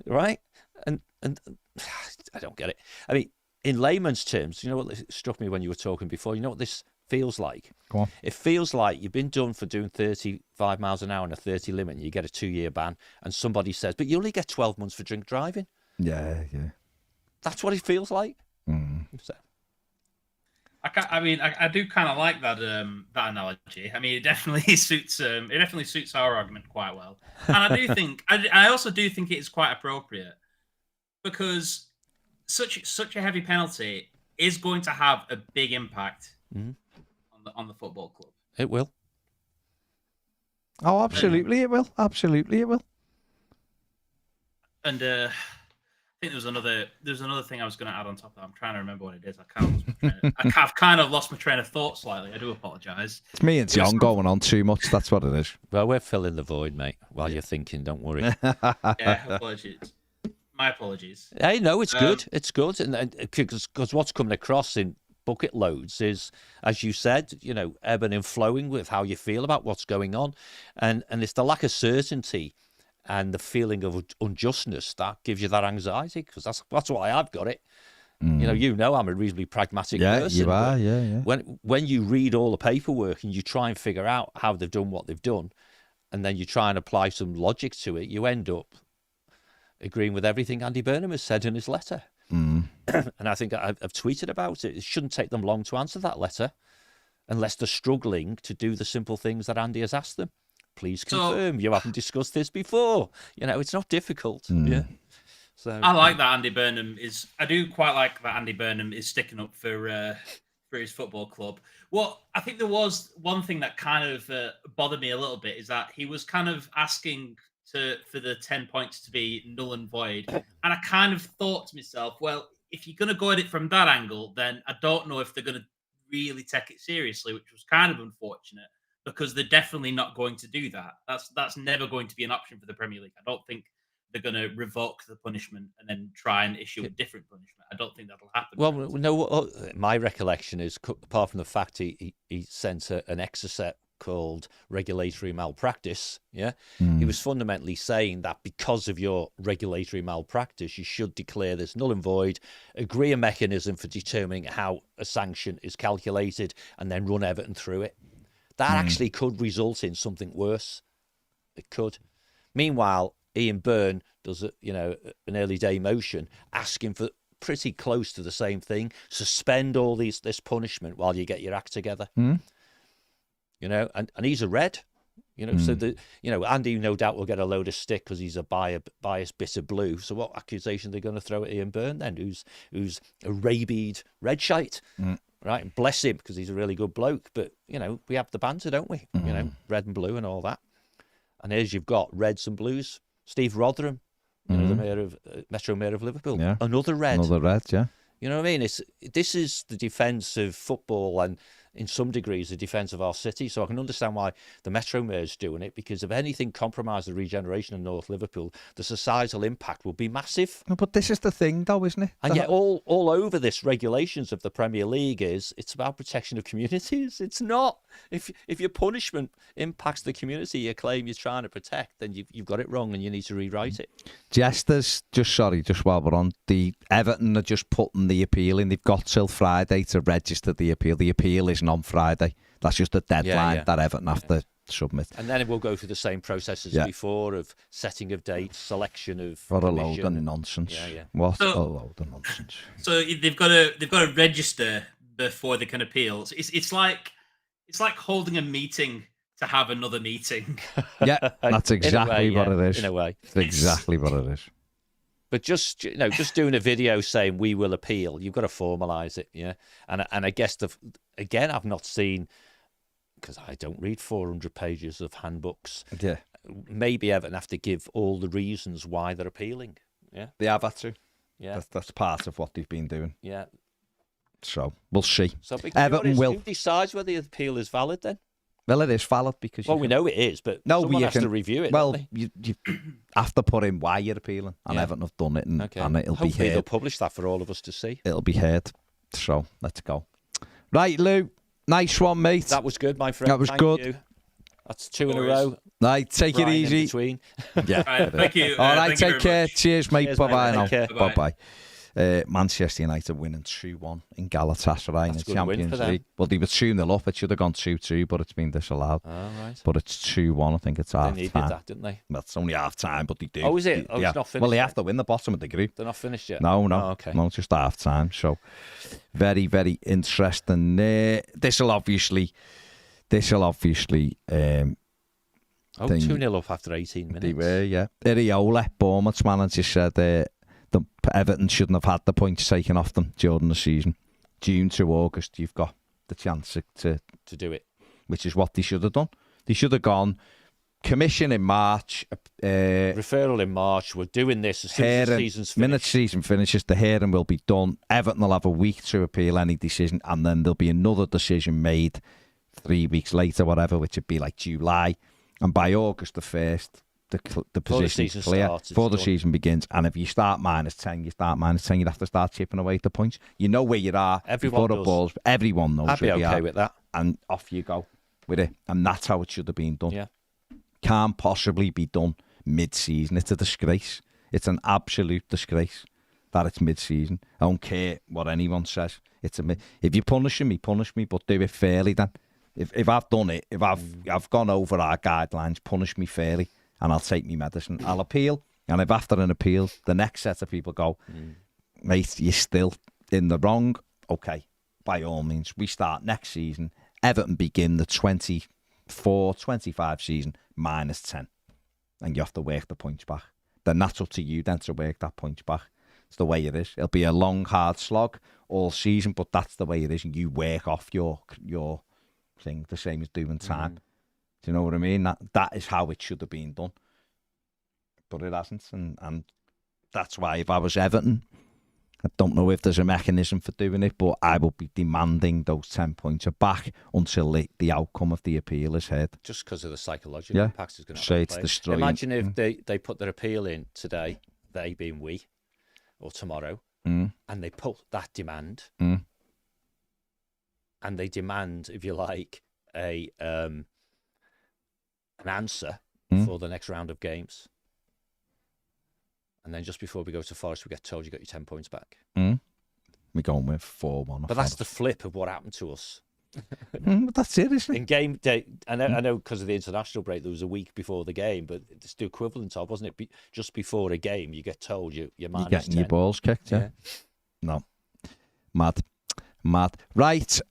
right? And I don't get it. I mean, in layman's terms, you know what struck me when you were talking before? You know what this feels like? Go on. It feels like you've been done for doing 35 miles an hour and a 30 limit, and you get a 2-year ban, and somebody says, but you only get 12 months for drink driving. Yeah. That's what it feels like. So. I do kind of like that that analogy. I mean, it definitely suits our argument quite well, and I also do think it is quite appropriate, because such a heavy penalty is going to have a big impact on the football club. It will. Oh, absolutely, it will. Absolutely, it will. And I think there's another thing I was going to add on top of that. I'm trying to remember what it is. I've kind of lost my train of thought slightly. I do apologise. It's me and John going on too much. That's what it is. Well, we're filling the void, mate, while you're thinking. Don't worry. Yeah, apologies. My apologies. Hey, no, it's good. It's good, and because what's coming across in bucket loads is, as you said, ebbing and flowing with how you feel about what's going on, and it's the lack of certainty and the feeling of unjustness that gives you that anxiety, because that's why I've got it. I'm a reasonably pragmatic person. You are, yeah. When you read all the paperwork and you try and figure out how they've done what they've done, and then you try and apply some logic to it, you end up agreeing with everything Andy Burnham has said in his letter. And I think I've tweeted about it. It shouldn't take them long to answer that letter, unless they're struggling to do the simple things that Andy has asked them. Please confirm you haven't discussed this before. It's not difficult. Yeah. So I like that Andy Burnham is. I do quite like that Andy Burnham is sticking up for his football club. Well, I think there was one thing that kind of bothered me a little bit, is that he was kind of asking for the 10 points to be null and void, and I kind of thought to myself, well, if you're going to go at it from that angle, then I don't know if they're going to really take it seriously, which was kind of unfortunate, because they're definitely not going to do that. That's never going to be an option for the Premier League. I don't think they're going to revoke the punishment and then try and issue a different punishment. I don't think that'll happen. Well, no, my recollection is, apart from the fact he sent an exercise called regulatory malpractice, he was fundamentally saying that because of your regulatory malpractice, you should declare this null and void, agree a mechanism for determining how a sanction is calculated, and then run Everton through it. That actually could result in something worse. It could. Meanwhile, Ian Byrne does an early day motion asking for pretty close to the same thing: suspend all this punishment while you get your act together. And he's a red, so Andy no doubt will get a load of stick because he's a biased bit of blue. So what accusation are they going to throw at Ian Byrne then, who's a rabied red shite, right? And bless him, because he's a really good bloke. But we have the banter, don't we? Red and blue and all that. And here's you've got reds and blues. Steve Rotherham, the Metro Mayor of Liverpool, another red. Another red, yeah. You know what I mean? This is the defence of football, and in some degrees the defence of our city. So I can understand why the Metro Mayor's doing it, because if anything compromised the regeneration of North Liverpool, the societal impact will be massive. No, but this is the thing, though, isn't it? And yet all over this regulations of the Premier League it's about protection of communities. It's not. If your punishment impacts the community you claim you're trying to protect, then you've got it wrong and you need to rewrite it. Jesters, just while we're on, the Everton are just putting the appeal in. They've got till Friday to register the appeal. The appeal isn't on Friday. That's just a deadline that Everton have to submit. And then it will go through the same process as before of setting of dates, selection of what a load of nonsense. What a load of nonsense. So they've got to register before they can appeal. It's like holding a meeting to have another meeting. Yeah, that's exactly what it is. In a way, it's exactly what it is. But just doing a video saying we will appeal, you've got to formalise it, And I guess again, I've not seen, because I don't read 400 pages of handbooks. Yeah, maybe Everton have to give all the reasons why they're appealing. Yeah, they have had to. Yeah, that's part of what they've been doing. Yeah. So we'll see. So Everton will. Who decides whether the appeal is valid then? Well, it is valid because we know it is, but someone has to review it. Well, you have to put in why you're appealing, and Everton have done it, and it'll Hopefully be heard. They'll publish that for all of us to see. It'll be heard. So let's go. Right, Lou. Nice one, mate. That was good, my friend. That was good. You. That's 2 in a row. Right, take it easy. Between. Yeah. Right, thank you. All right, take care. Cheers, mate. Bye-bye now. Bye-bye. Manchester United winning 2-1 in Galatasaray in the Champions League. Well, they were 2-0 up. It should have gone 2-2, but it's been disallowed. Oh, right. But it's 2-1. I think it's half time. They needed that, didn't they? Well, it's only half time, but they do. Oh, is it? It's not finished. Well, they have to win the bottom of the group. They're not finished yet? No. Oh, okay. No, it's just half time. So, very, very interesting. This will obviously 2-0 up after 18 minutes. They were, yeah. Iriola, Bournemouth's manager, said the Everton shouldn't have had the points taken off them during the season. June to August, you've got the chance to do it. Which is what they should have done. They should have gone commission in March. Referral in March. We're doing this as soon as the season's finished. Minute season finishes, the hearing will be done. Everton will have a week to appeal any decision, and then there'll be another decision made 3 weeks later, whatever, which would be like July. And by August the 1st, the position is clear before the season begins. And if you start -10, you'd have to start chipping away at the points. You know where you are. Everyone knows. Balls, everyone knows. I'd be okay with that. And off you go with it. And that's how it should have been done. Yeah. Can't possibly be done mid-season. It's a disgrace. It's an absolute disgrace that it's mid-season. I don't care what anyone says. If you're punishing me, punish me, but do it fairly then. If I've done it, if I've gone over our guidelines, punish me fairly, and I'll take me medicine. I'll appeal, and if after an appeal, the next set of people go, mate, you're still in the wrong, okay, by all means, we start next season. Everton begin the 24-25 season -10, and you have to work the points back. Then that's up to you then to work that points back. It's the way it is. It'll be a long, hard slog all season, but that's the way it is. You work off your thing the same as doing time. Do you know what I mean? That is how it should have been done, but it hasn't, and that's why if I was Everton, I don't know if there's a mechanism for doing it, but I will be demanding those 10 points are back until the outcome of the appeal is heard. Just because of the psychological impact it's going to have on players. Destroying. Imagine if they put their appeal in today, they being we, or tomorrow, and they put that demand, and they demand, if you like, an answer for the next round of games. And then just before we go to Forest, we get told you got your 10 points back. We're going with 4-1. But that's the flip of what happened to us. But that's it, isn't it? In game day, I know because of the international break, there was a week before the game, but it's the equivalent of, wasn't it? Just before a game, you get told you're minus 10. You're getting your balls kicked, yeah. No. Mad. Right,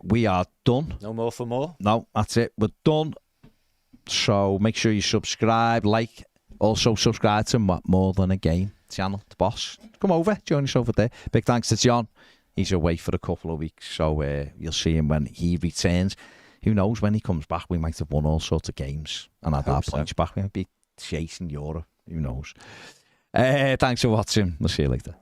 we are done. No more for more? No, that's it. We're done. So make sure you subscribe, like. Also subscribe to More Than a Game channel, the boss. Come over, join us over there. Big thanks to John. He's away for a couple of weeks, so you'll see him when he returns. Who knows, when he comes back, we might have won all sorts of games and had our points back. We might be chasing Europe. Who knows? Thanks for watching. We'll see you later.